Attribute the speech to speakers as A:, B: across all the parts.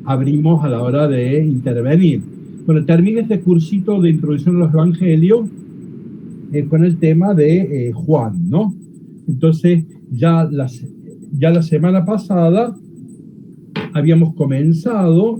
A: abrimos a la hora de intervenir. Bueno, termina este cursito de introducción a los evangelios con el tema de Juan, ¿no? Entonces, ya la semana pasada habíamos comenzado,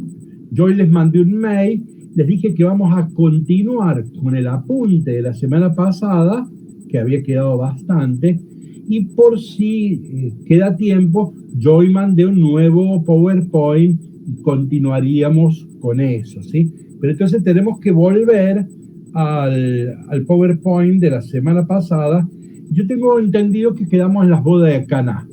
A: yo hoy les mandé un mail, les dije que vamos a continuar con el apunte de la semana pasada, que había quedado bastante, y por si queda tiempo, yo hoy mandé un nuevo PowerPoint y continuaríamos con eso, ¿sí? Pero entonces tenemos que volver al PowerPoint de la semana pasada. Yo tengo entendido que quedamos en las bodas de Caná.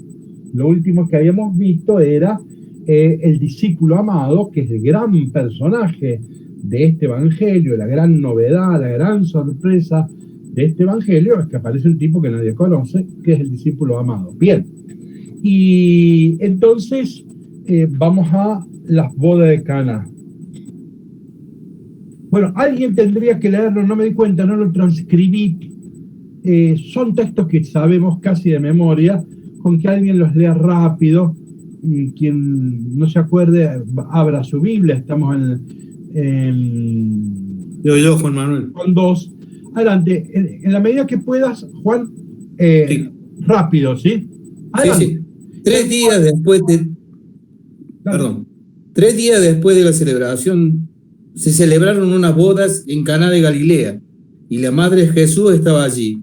A: Lo último que habíamos visto era el discípulo amado, que es el gran personaje de este evangelio, la gran novedad, la gran sorpresa de este evangelio es que aparece un tipo que nadie conoce, que es el discípulo amado. Bien, y entonces vamos a las bodas de Caná. Bueno, alguien tendría que leerlo, no me di cuenta, no lo transcribí. Son textos que sabemos casi de memoria, con que alguien los lea rápido, y quien no se acuerde, abra su Biblia, estamos
B: Yo, Juan Manuel.
A: con 2. Adelante, en la medida que puedas, Juan,
B: Sí.
A: rápido, ¿sí? Adelante.
B: Sí. 3 días después de... Perdón. 3 días después de la celebración, se celebraron unas bodas en Caná de Galilea, y la madre de Jesús estaba allí.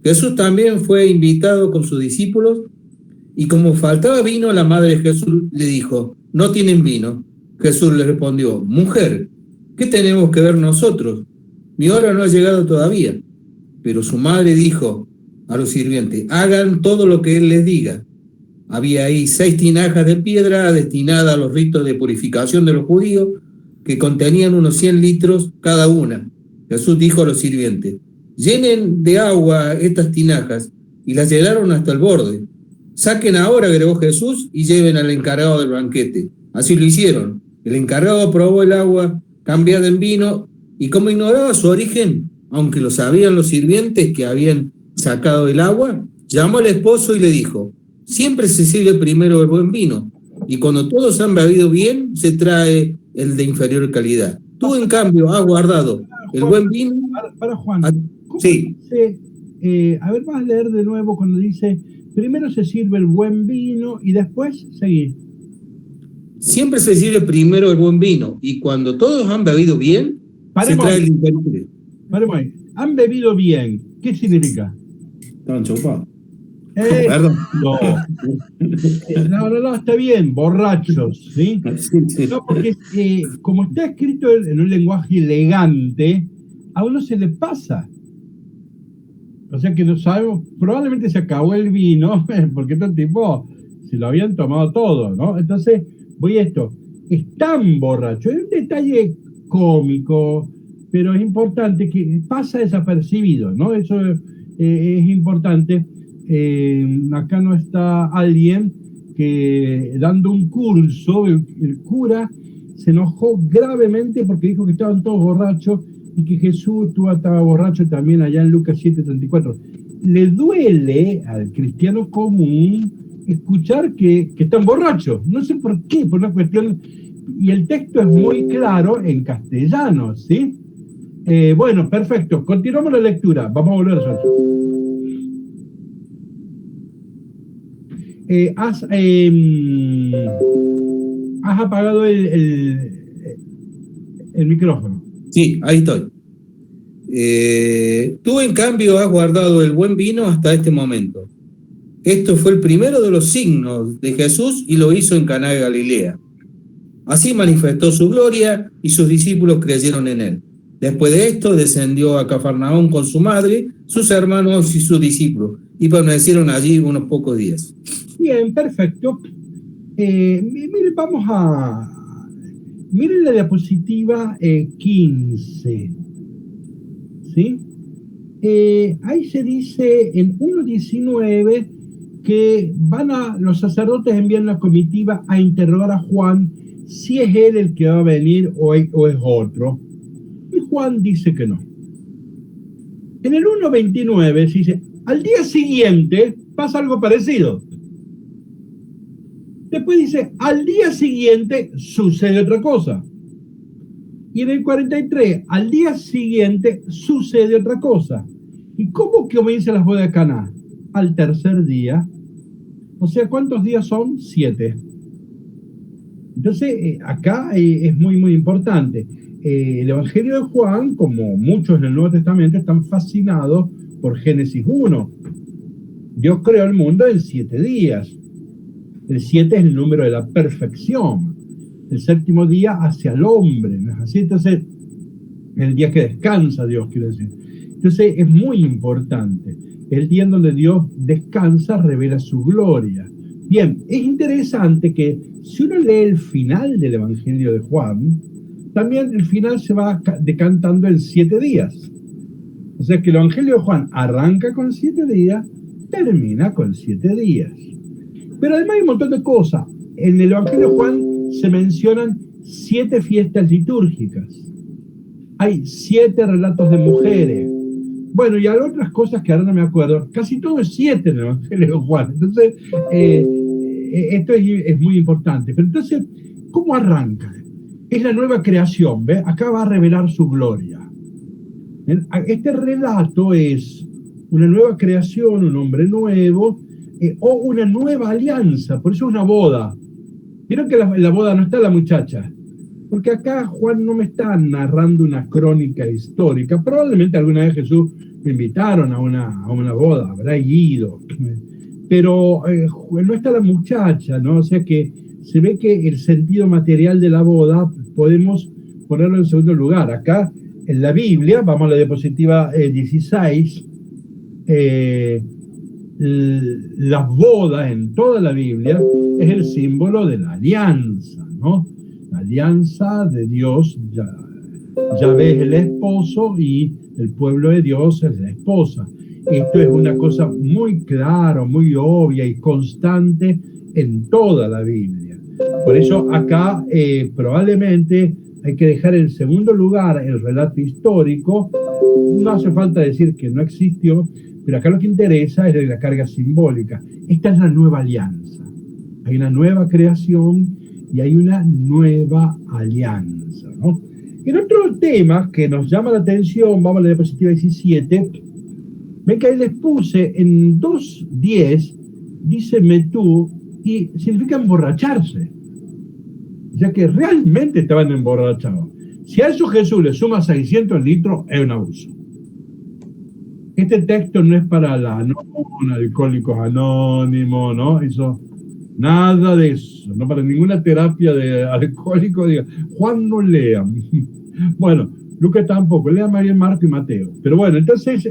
B: Jesús también fue invitado con sus discípulos, y como faltaba vino, la madre de Jesús le dijo: no tienen vino. Jesús le respondió: mujer, ¿qué tenemos que ver nosotros? Mi hora no ha llegado todavía. Pero su madre dijo a los sirvientes: hagan todo lo que él les diga. Había ahí 6 tinajas de piedra destinadas a los ritos de purificación de los judíos, que contenían unos 100 litros cada una. Jesús dijo a los sirvientes: llenen de agua estas tinajas, y las llenaron hasta el borde. Saquen ahora, agregó Jesús, y lleven al encargado del banquete. Así lo hicieron. El encargado probó el agua cambiada en vino, y como ignoraba su origen, aunque lo sabían los sirvientes que habían sacado el agua, llamó al esposo y le dijo: siempre se sirve primero el buen vino, y cuando todos han bebido bien, se trae el de inferior calidad. Tú, en cambio, has guardado el buen vino.
A: Para Juan, ¿cómo
B: sí.
A: dice? A ver, vas a leer de nuevo cuando dice: primero se sirve el buen vino y después seguir.
B: Siempre se sirve primero el buen vino, y cuando todos han bebido bien, se trae el inferior.
A: Paremos ahí. Han bebido bien. ¿Qué significa?
B: Estaban chupados.
A: Perdón. No, está bien, borrachos, ¿sí? No, porque como está escrito en un lenguaje elegante, a uno se le pasa. O sea que no sabemos, probablemente se acabó el vino, porque estos tipos se lo habían tomado todo, ¿no? Entonces, voy a esto, están borrachos. Es un detalle cómico, pero es importante, que pasa desapercibido, ¿no? Eso es importante. Acá no está alguien que dando un curso, el cura se enojó gravemente porque dijo que estaban todos borrachos y que Jesús estaba borracho también allá en Lucas 7:34. Le duele al cristiano común escuchar que están borrachos. No sé por qué, por una cuestión... Y el texto es muy claro en castellano, ¿sí? Bueno, perfecto. Continuamos la lectura. Vamos a volver a eso. Has apagado el micrófono.
B: Sí, ahí estoy. Tú, en cambio, has guardado el buen vino hasta este momento. Esto fue el primero de los signos de Jesús, y lo hizo en Caná de Galilea. Así manifestó su gloria, y sus discípulos creyeron en él. Después de esto, descendió a Cafarnaúm con su madre, sus hermanos y sus discípulos, y permanecieron allí unos pocos días.
A: Bien, perfecto. Miren, miren la diapositiva 15. ¿Sí? Ahí se dice en 1:19 que los sacerdotes envían una comitiva a interrogar a Juan si es él el que va a venir o es otro. Y Juan dice que no. En el 1:29 se dice: al día siguiente pasa algo parecido. Después dice, al día siguiente sucede otra cosa. Y en el 43, al día siguiente sucede otra cosa. ¿Y cómo comienzan las bodas de Caná? Al tercer día. O sea, ¿cuántos días son? 7. Entonces, acá es muy, muy importante. El Evangelio de Juan, como muchos en el Nuevo Testamento, están fascinados por Génesis 1. Dios creó el mundo en 7 días. El 7 es el número de la perfección. El séptimo día hacia el hombre, ¿no es así? Entonces, el día que descansa Dios, quiero decir. Entonces, es muy importante. El día en donde Dios descansa revela su gloria. Bien, es interesante que si uno lee el final del Evangelio de Juan, también el final se va decantando en 7 días. O sea que el Evangelio de Juan arranca con 7 días, termina con 7 días. Pero además hay un montón de cosas. En el Evangelio de Juan se mencionan 7 fiestas litúrgicas. Hay 7 relatos de mujeres. Bueno, y hay otras cosas que ahora no me acuerdo. Casi todo es 7 en el Evangelio de Juan. Entonces, esto es muy importante. Pero entonces, ¿cómo arranca? Es la nueva creación, ¿ves? Acá va a revelar su gloria. Este relato es una nueva creación, un hombre nuevo, o una nueva alianza. Por eso es una boda. Vieron que en la boda no está la muchacha. Porque acá Juan no me está narrando una crónica histórica. Probablemente alguna vez Jesús me invitaron a una boda, habrá ido. Pero no está la muchacha, ¿no? O sea que se ve que el sentido material de la boda podemos ponerlo en segundo lugar. Acá en la Biblia, vamos a la diapositiva 16, las bodas en toda la Biblia es el símbolo de la alianza, ¿no? La alianza de Dios, Yahvé es el esposo y el pueblo de Dios es la esposa. Esto es una cosa muy clara, muy obvia y constante en toda la Biblia. Por eso acá probablemente hay que dejar en segundo lugar el relato histórico. No hace falta decir que no existió, pero acá lo que interesa es la carga simbólica. Esta es la nueva alianza. Hay una nueva creación y hay una nueva alianza, ¿no? En otro tema que nos llama la atención, vamos a la diapositiva 17, ven que ahí les puse en 2.10, dice metú, y significa emborracharse. O sea que realmente estaban emborrachados. Si a eso Jesús le suma 600 litros, es un abuso. Este texto no es para alcohólicos anónimos, ¿no? Eso, nada de eso, no para ninguna terapia de alcohólico. Diga, Juan no lea. Bueno, Lucas tampoco, lea María, Marco y Mateo. Pero bueno, entonces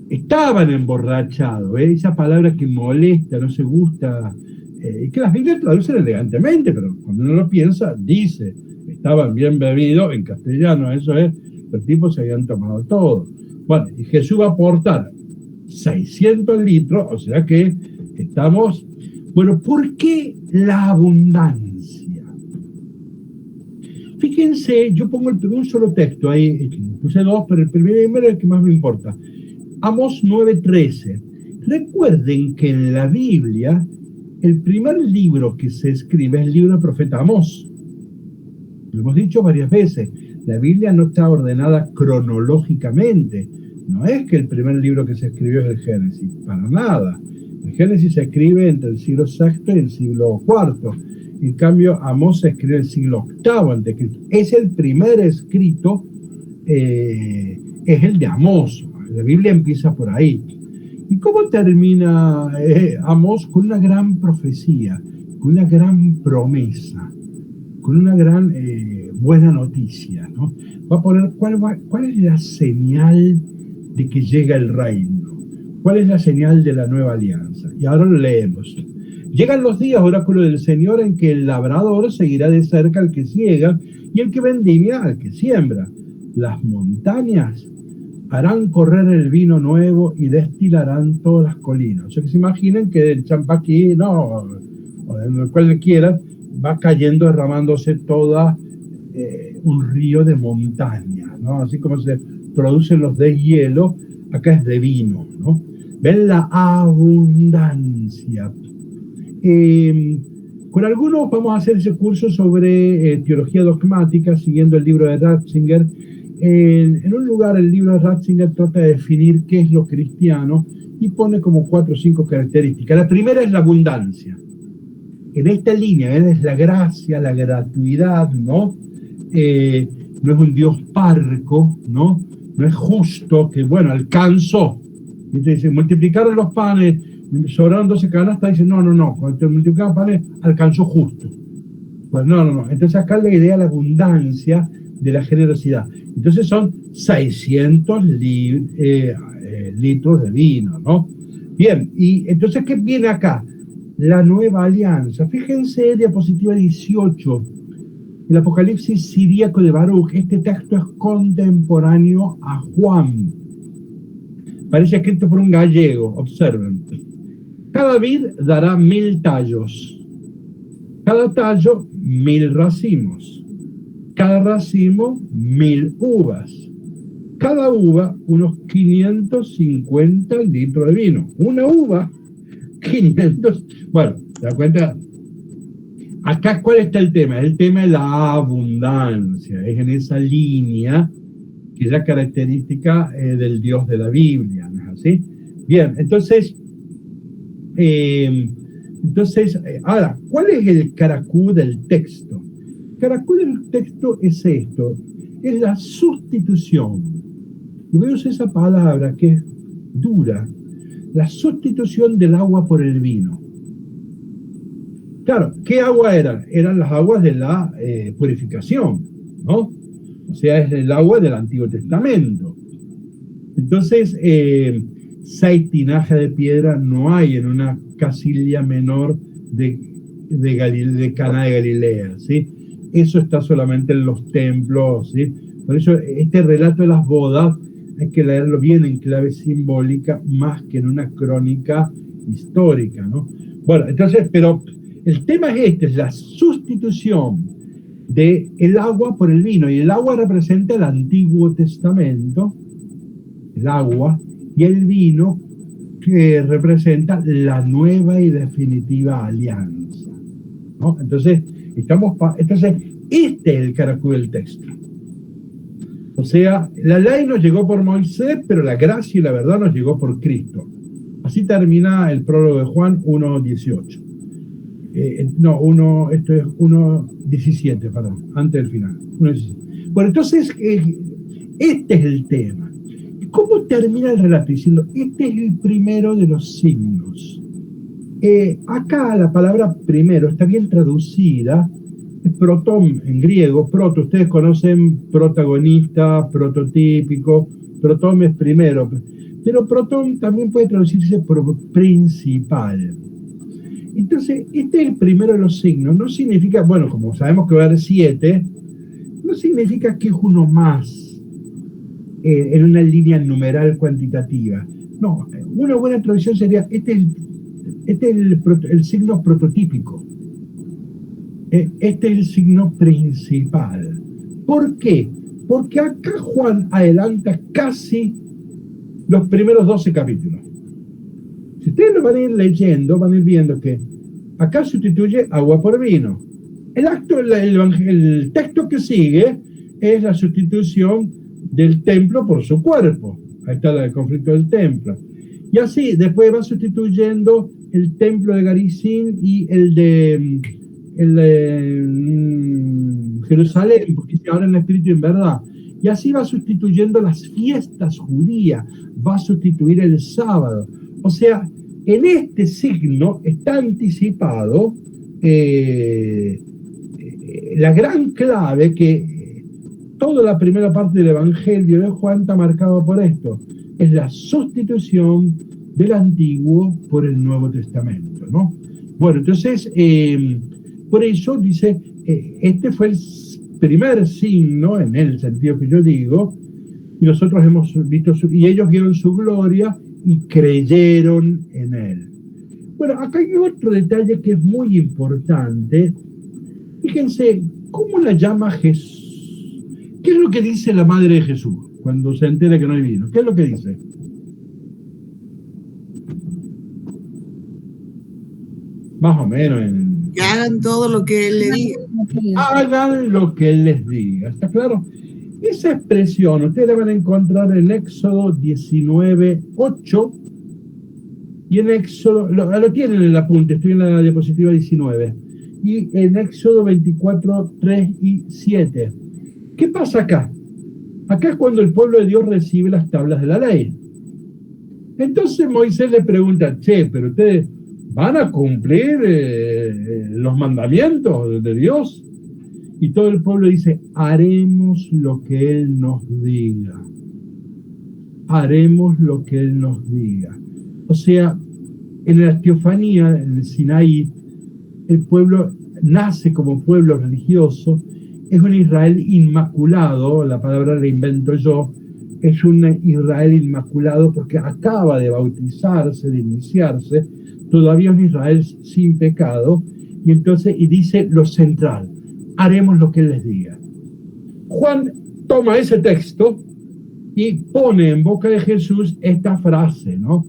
A: estaban emborrachados, esa palabra que molesta, no se gusta, que las Biblias traducen elegantemente, pero cuando uno lo piensa, dice, estaban bien bebidos, en castellano eso es, los tipos se habían tomado todo. Bueno, y Jesús va a aportar 600 litros, o sea que estamos... Bueno, ¿por qué la abundancia? Fíjense, yo pongo un solo texto ahí, puse 2, pero el primero es el que más me importa. Amós 9:13. Recuerden que en la Biblia, el primer libro que se escribe es el libro del profeta Amós. Lo hemos dicho varias veces, la Biblia no está ordenada cronológicamente. No es que el primer libro que se escribió es el Génesis, para nada. El Génesis se escribe entre el siglo VI y el siglo IV. En cambio, Amós se escribe en el siglo VIII a.C. Es el primer escrito, es el de Amós. La Biblia empieza por ahí. ¿Y cómo termina Amós? Con una gran profecía, con una gran promesa, con una gran buena noticia, ¿no? Va a poner cuál es la señal de que llega el reino. ¿Cuál es la señal de la nueva alianza? Y ahora lo leemos. Llegan los días, oráculo del Señor, en que el labrador seguirá de cerca al que ciega y el que vendimia al que siembra. Las montañas harán correr el vino nuevo y destilarán todas las colinas. O sea que se imaginen que el Champaquí, o en el cual quieran, va cayendo, derramándose toda un río de montaña, ¿no? Así como se producen los deshielos, acá es de vino, ¿no? Ven la abundancia. Con algunos vamos a hacer ese curso sobre teología dogmática, siguiendo el libro de Ratzinger. En un lugar el libro de Ratzinger trata de definir qué es lo cristiano y pone como 4 o 5 características. La primera es la abundancia. En esta línea es la gracia, la gratuidad, ¿no? No es un Dios parco, ¿no? No es justo que, bueno, alcanzó. Dice, multiplicaron los panes, sobraron 12 canastas, dice, no, cuando te multiplicaron panes, alcanzó justo. Pues no. Entonces acá la idea de la abundancia, de la generosidad. Entonces son 600 litros de vino, ¿no? Bien, y entonces, ¿qué viene acá? La nueva alianza. Fíjense, diapositiva 18, el Apocalipsis siríaco de Baruch. Este texto es contemporáneo a Juan. Parece escrito por un gallego, observen. Cada vid dará 1000 tallos. Cada tallo, 1000 racimos. Cada racimo, 1000 uvas. Cada uva, unos 550 litros de vino. Una uva, 500. Bueno, ¿te das cuenta? Acá, ¿cuál está el tema? El tema de la abundancia. Es en esa línea que es la característica del Dios de la Biblia, ¿no es así? Bien, entonces, ahora, ¿cuál es el caracú del texto? El caracú del texto es esto, es la sustitución. Y voy a usar esa palabra que es dura, la sustitución del agua por el vino. Claro, ¿qué agua eran? Eran las aguas de la purificación, ¿no? O sea, es el agua del Antiguo Testamento. Entonces, 6 tinajas de piedra no hay en una casilla menor de Caná de Galilea, ¿sí? Eso está solamente en los templos, ¿sí? Por eso este relato de las bodas hay que leerlo bien en clave simbólica más que en una crónica histórica, ¿no? Bueno, entonces, pero el tema es este, es la sustitución del agua por el vino, y el agua representa el Antiguo Testamento, el agua, y el vino que representa la nueva y definitiva alianza, ¿no? Entonces, entonces este es el caracú del texto. O sea, la ley nos llegó por Moisés, pero la gracia y la verdad nos llegó por Cristo. Así termina el prólogo de Juan 1:18. Esto es 1:17, perdón, antes del final. 1:17. Bueno, entonces, este es el tema. ¿Cómo termina el relato? Diciendo, este es el primero de los signos. Acá la palabra primero está bien traducida, es protón en griego. Proto, ustedes conocen protagonista, prototípico, protón es primero, pero protón también puede traducirse por principal. Entonces, este es el primero de los signos. No significa, bueno, como sabemos que va a haber 7, no significa que es uno más en una línea numeral cuantitativa. No, una buena traducción sería, este es el signo prototípico. Este es el signo principal. ¿Por qué? Porque acá Juan adelanta casi los primeros 12 capítulos. Si ustedes lo van a ir leyendo, van a ir viendo que acá sustituye agua por vino. El texto que sigue es la sustitución del templo por su cuerpo. Ahí está el conflicto del templo. Y así, después va sustituyendo el templo de Garizim y el de Jerusalén, porque ahora en espíritu y en verdad. Y así va sustituyendo las fiestas judías, va a sustituir el sábado. O sea, en este signo está anticipado la gran clave que toda la primera parte del Evangelio de Juan está marcado por esto. Es la sustitución del Antiguo por el Nuevo Testamento, ¿no? Bueno, entonces, por eso dice, este fue el primer signo, en el sentido que yo digo, y nosotros hemos visto, y ellos vieron su gloria y creyeron en él. Bueno, acá hay otro detalle que es muy importante. Fíjense, ¿cómo la llama Jesús? ¿Qué es lo que dice la madre de Jesús cuando se entera que no hay vino? ¿Qué es lo que dice? más o menos.
C: Que hagan todo lo que él le diga.
A: Hagan lo que él les diga, ¿está claro? Esa expresión ustedes la van a encontrar en Éxodo 19:8 y en Éxodo, lo tienen en el apunte, estoy en la diapositiva 19, y en Éxodo 24:3 y 7. ¿Qué pasa acá? Acá es cuando el pueblo de Dios recibe las tablas de la ley. Entonces Moisés le pregunta, pero ustedes van a cumplir los mandamientos de Dios. Y todo el pueblo dice, haremos lo que Él nos diga. Haremos lo que Él nos diga. O sea, en la teofanía, en el Sinaí, el pueblo nace como pueblo religioso, es un Israel inmaculado, la palabra la invento yo, es un Israel inmaculado porque acaba de bautizarse, de iniciarse, todavía es un Israel sin pecado, y entonces, y dice lo central, haremos lo que Él les diga. Juan toma ese texto y pone en boca de Jesús esta frase, ¿no?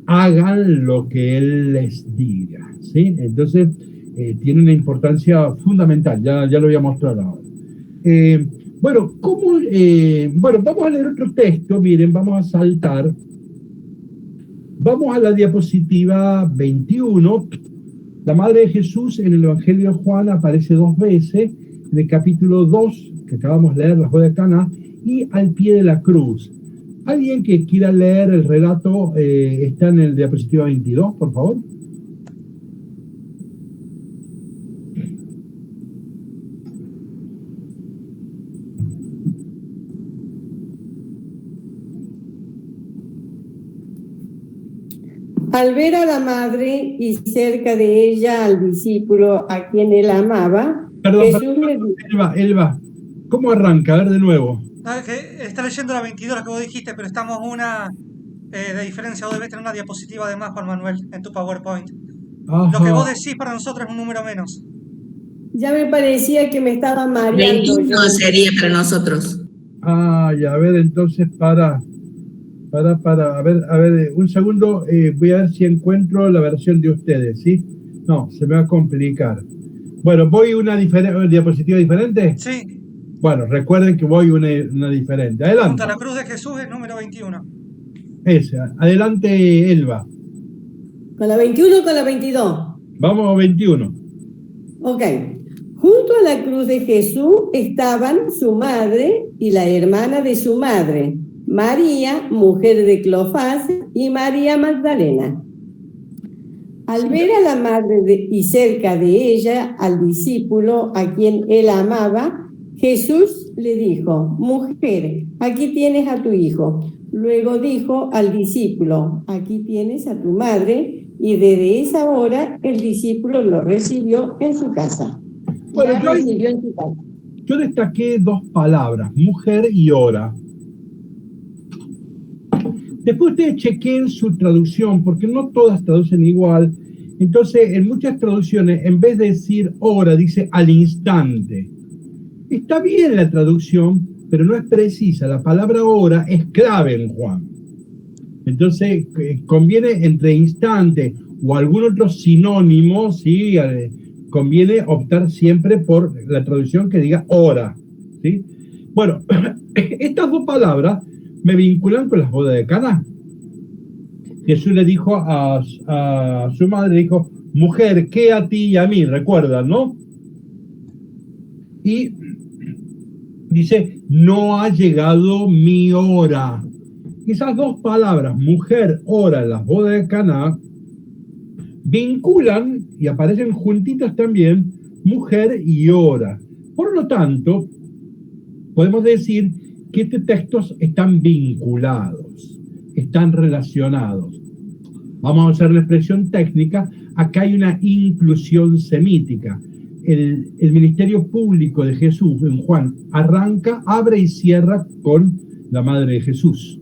A: Hagan lo que Él les diga, ¿sí? Entonces, tiene una importancia fundamental, ya lo voy a mostrar ahora. Bueno, vamos a leer otro texto, miren, vamos a saltar. Vamos a la diapositiva 21. La Madre de Jesús en el Evangelio de Juan aparece 2 veces, en el capítulo 2, que acabamos de leer, las bodas de Caná, y al pie de la cruz. ¿Alguien que quiera leer el relato está en el diapositiva 22, por favor?
D: Al ver a la madre y cerca de ella al discípulo a quien él amaba, Jesús le dijo...
A: Elba, ¿cómo arranca? A ver de nuevo.
E: No, es que está leyendo la 22, la que vos dijiste, pero estamos una de diferencia. Vos debes tener una diapositiva de más, Juan Manuel, en tu PowerPoint.
A: Ajá.
E: Lo que vos decís para nosotros es un número menos.
D: Ya me parecía que me estaba mareando.
C: 21 sería para nosotros.
A: Ah, ya, a ver, entonces para, a ver, un segundo, voy a ver si encuentro la versión de ustedes, ¿sí? No, se me va a complicar. Bueno, ¿voy una diapositiva diferente?
E: Sí.
A: Bueno, recuerden que voy una diferente. Adelante.
E: Junto a la cruz de Jesús es número 21.
A: Esa. Adelante, Elba.
D: ¿Con la 21 o con la 22?
A: Vamos a 21.
D: Ok. Junto a la cruz de Jesús estaban su madre y la hermana de su madre, María, mujer de Cleofás, y María Magdalena. Al ver a la madre y cerca de ella al discípulo a quien él amaba, Jesús le dijo, mujer, aquí tienes a tu hijo. Luego dijo al discípulo, aquí tienes a tu madre, y desde esa hora el discípulo lo recibió en su casa.
A: Bueno, yo destaqué 2 palabras, mujer y hora. Después ustedes chequen su traducción, porque no todas traducen igual. Entonces, en muchas traducciones, en vez de decir hora, dice al instante. Está bien la traducción, pero no es precisa. La palabra hora es clave en Juan. Entonces, conviene entre instante o algún otro sinónimo, ¿sí? Conviene optar siempre por la traducción que diga hora, ¿sí? Bueno, estas 2 palabras me vinculan con las bodas de Caná. Jesús le dijo a su madre, le dijo, mujer, ¿qué a ti y a mí? Recuerdan, ¿no? Y dice, no ha llegado mi hora. Esas 2 palabras, mujer, hora, en las bodas de Caná, vinculan y aparecen juntitas también mujer y hora. Por lo tanto, podemos decir que estos textos están vinculados, están relacionados. Vamos a usar la expresión técnica, acá hay una inclusión semítica. El ministerio público de Jesús en Juan arranca, abre y cierra con la madre de Jesús.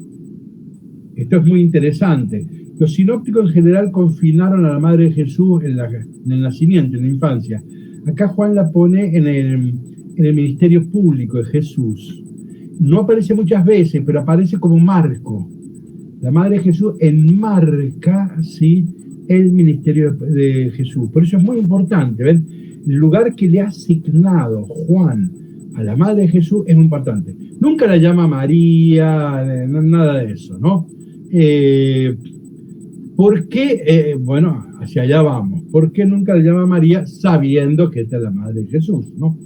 A: Esto es muy interesante. Los sinópticos en general confinaron a la madre de Jesús en el nacimiento, en la infancia. Acá Juan la pone en el ministerio público de Jesús. No aparece muchas veces, pero aparece como marco. La madre de Jesús enmarca, ¿sí?, el ministerio de Jesús. Por eso es muy importante, ¿ven? El lugar que le ha asignado Juan a la madre de Jesús es muy importante. Nunca la llama María, nada de eso, ¿no? ¿Por qué? Bueno, hacia allá vamos. ¿Por qué nunca la llama María sabiendo que esta es la madre de Jesús, ¿no?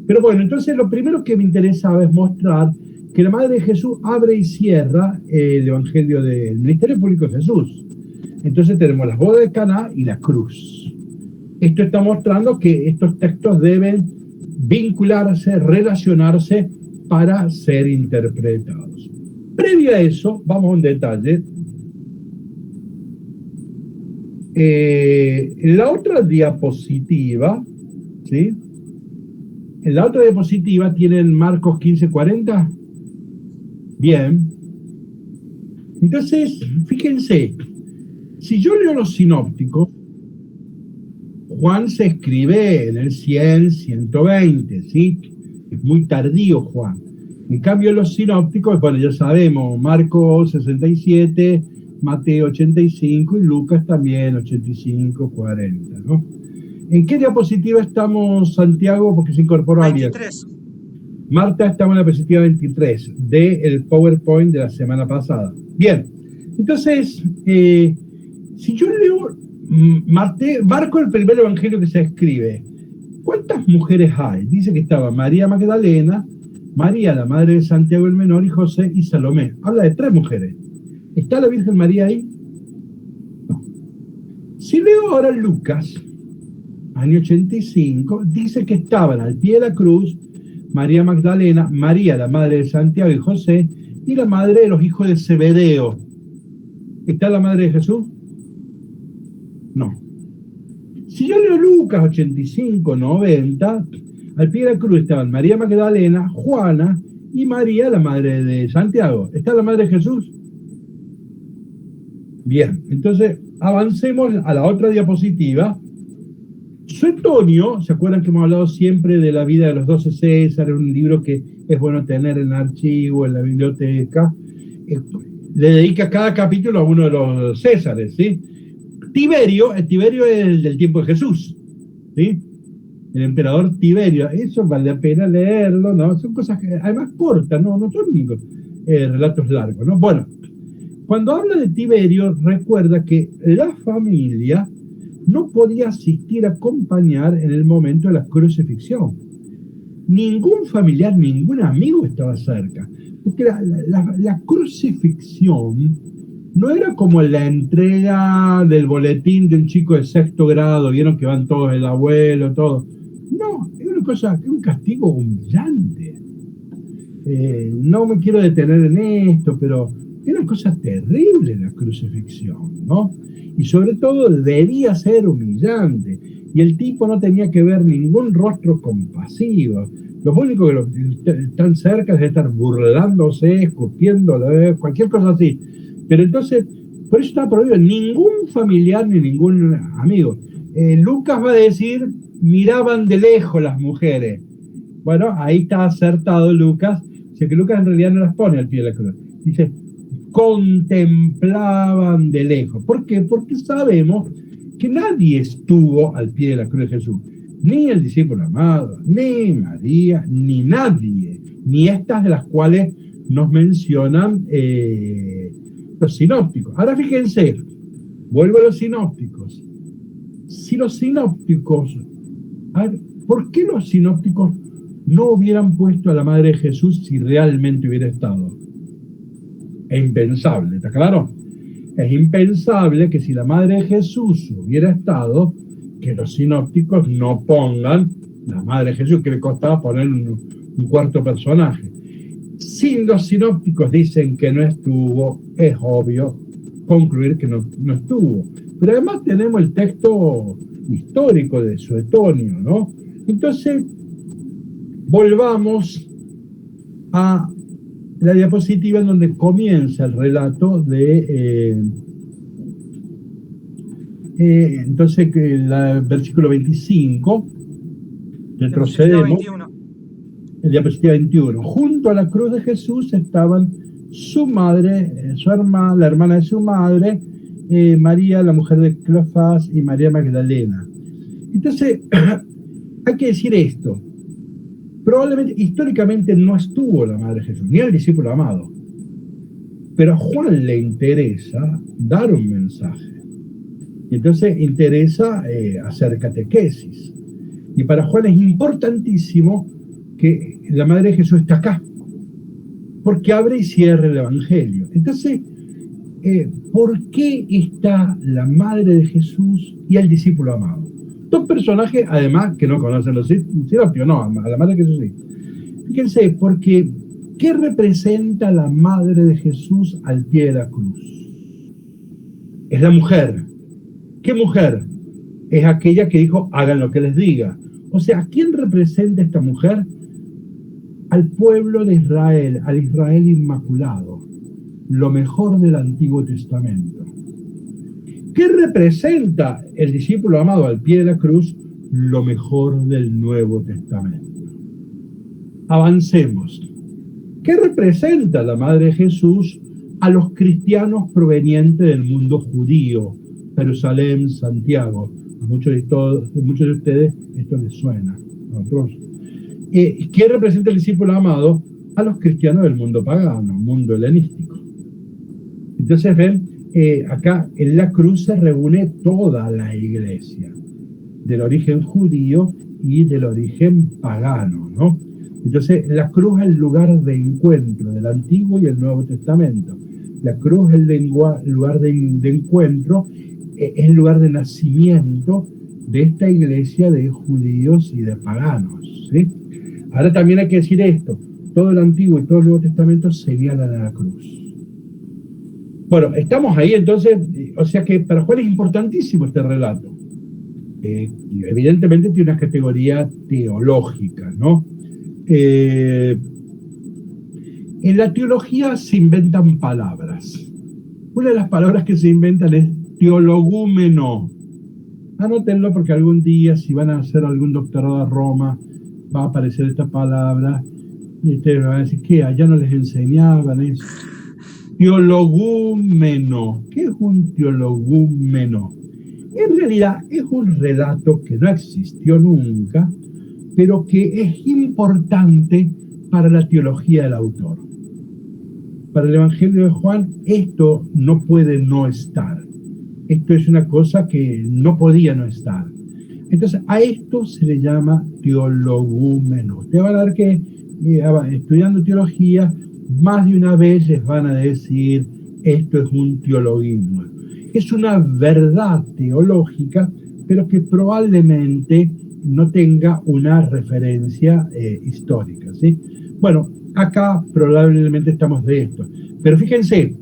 A: Pero bueno, entonces lo primero que me interesaba es mostrar que la madre de Jesús abre y cierra el evangelio del ministerio público de Jesús. Entonces tenemos las bodas de Caná y la cruz. Esto está mostrando que estos textos deben vincularse, relacionarse para ser interpretados. Previo a eso, vamos a un detalle. En la otra diapositiva, ¿sí? En la otra diapositiva tienen Marcos 15:40. Bien. Entonces, fíjense, si yo leo los sinópticos, Juan se escribe en el 100, 120, ¿sí? Es muy tardío Juan. En cambio, los sinópticos, bueno, ya sabemos, Marcos 67, Mateo 85 y Lucas también 85, 40, ¿no? ¿En qué diapositiva estamos, Santiago? Porque se incorporó alguien.
E: 23.
A: Marta, estamos en la diapositiva 23 del PowerPoint de la semana pasada. Bien, entonces, si yo leo Marco, el primer evangelio que se escribe, ¿cuántas mujeres hay? Dice que estaba María Magdalena, María, la madre de Santiago el Menor, y José y Salomé. Habla de 3 mujeres. ¿Está la Virgen María ahí? No. Si leo ahora Lucas, año 85, dice que estaban al pie de la cruz María Magdalena, María, la madre de Santiago y José, y la madre de los hijos de Zebedeo. ¿Está la madre de Jesús? No. Si yo leo Lucas 85, 90, al pie de la cruz estaban María Magdalena, Juana y María, la madre de Santiago. ¿Está la madre de Jesús? Bien, entonces avancemos a la otra diapositiva. Suetonio, ¿se acuerdan que hemos hablado siempre de la vida de los 12 Césares? Un libro que es bueno tener en el archivo, en la biblioteca. Le dedica cada capítulo a uno de los Césares, ¿sí? Tiberio es el del tiempo de Jesús, ¿sí? El emperador Tiberio, eso vale la pena leerlo, ¿no? Son cosas que además cortas, no son relatos largos, ¿no? Bueno, cuando habla de Tiberio, recuerda que la familia no podía asistir a acompañar en el momento de la crucifixión. Ningún familiar, ningún amigo estaba cerca. Porque la crucifixión no era como la entrega del boletín de un chico de 6º grado, vieron que van todos, el abuelo, todo. No, es una cosa, es un castigo humillante. No me quiero detener en esto, pero era una cosa terrible la crucifixión, ¿no? Y sobre todo debía ser humillante. Y el tipo no tenía que ver ningún rostro compasivo. Los únicos que están cerca es de estar burlándose, escupiéndole, cualquier cosa así. Pero entonces, por eso está prohibido. Ningún familiar ni ningún amigo. Lucas va a decir, miraban de lejos las mujeres. Bueno, ahí está acertado Lucas. O sea que Lucas en realidad no las pone al pie de la cruz. Dice, contemplaban de lejos. ¿Por qué? Porque sabemos que nadie estuvo al pie de la cruz de Jesús. Ni el discípulo amado, ni María, ni nadie. Ni estas de las cuales nos mencionan los sinópticos. Ahora fíjense, vuelvo a los sinópticos. Si los sinópticos, a ver, ¿por qué los sinópticos no hubieran puesto a la madre de Jesús si realmente hubiera estado? Es impensable, ¿está claro? Es impensable que si la madre de Jesús hubiera estado, que los sinópticos no pongan la madre de Jesús, que le costaba poner un cuarto personaje. Si los sinópticos dicen que no estuvo, es obvio concluir que no estuvo. Pero además tenemos el texto histórico de Suetonio, ¿no? Entonces, volvamos a la diapositiva en donde comienza el relato de... entonces, el versículo 25, retrocedemos. En diapositiva 21. Junto a la cruz de Jesús estaban su madre, su hermana, la hermana de su madre, María, la mujer de Cleofás, y María Magdalena. Entonces, hay que decir esto. Probablemente, históricamente, no estuvo la madre de Jesús, ni el discípulo amado. Pero a Juan le interesa dar un mensaje. Y entonces interesa hacer catequesis. Y para Juan es importantísimo que la madre de Jesús está acá, porque abre y cierra el Evangelio. Entonces, ¿por qué está la madre de Jesús y el discípulo amado? Dos personajes, además, que no conocen los sinópticos, no, a la madre de Jesús sí. Fíjense, porque ¿qué representa la madre de Jesús al pie de la cruz? Es la mujer. ¿Qué mujer? Es aquella que dijo, hagan lo que les diga. O sea, ¿quién representa esta mujer? Al pueblo de Israel, al Israel inmaculado, lo mejor del Antiguo Testamento. ¿Qué representa el discípulo amado al pie de la cruz? Lo mejor del Nuevo Testamento. Avancemos. ¿Qué representa la Madre de Jesús a los cristianos provenientes del mundo judío? Jerusalén, Santiago. A muchos de ustedes esto les suena. A otros. ¿Qué representa el discípulo amado? A los cristianos del mundo pagano, mundo helenístico. Entonces ven, acá en la cruz se reúne toda la iglesia, del origen judío y del origen pagano, ¿no? Entonces la cruz es el lugar de encuentro del Antiguo y el Nuevo Testamento. La cruz es el lugar de encuentro, es el lugar de nacimiento de esta iglesia de judíos y de paganos, ¿sí? Ahora también hay que decir esto, todo el Antiguo y todo el Nuevo Testamento señalan a la cruz. Bueno, estamos ahí entonces, o sea que para Juan es importantísimo este relato. Y evidentemente tiene una categoría teológica, ¿no? En la teología se inventan palabras. Una de las palabras que se inventan es teologúmeno. Anótenlo porque algún día, si van a hacer algún doctorado a Roma, va a aparecer esta palabra y ustedes van a decir, ¿qué? Allá no les enseñaban eso. Teologúmeno. ¿Qué es un teologúmeno? En realidad es un relato que no existió nunca, pero que es importante para la teología del autor. Para el Evangelio de Juan, esto no puede no estar. Esto es una cosa que no podía no estar. Entonces, a esto se le llama teologúmeno. Ustedes van a ver que estudiando teología, más de una vez les van a decir, esto es un teologismo. Es una verdad teológica, pero que probablemente no tenga una referencia histórica, ¿sí? Bueno, acá probablemente estamos de esto. Pero fíjense,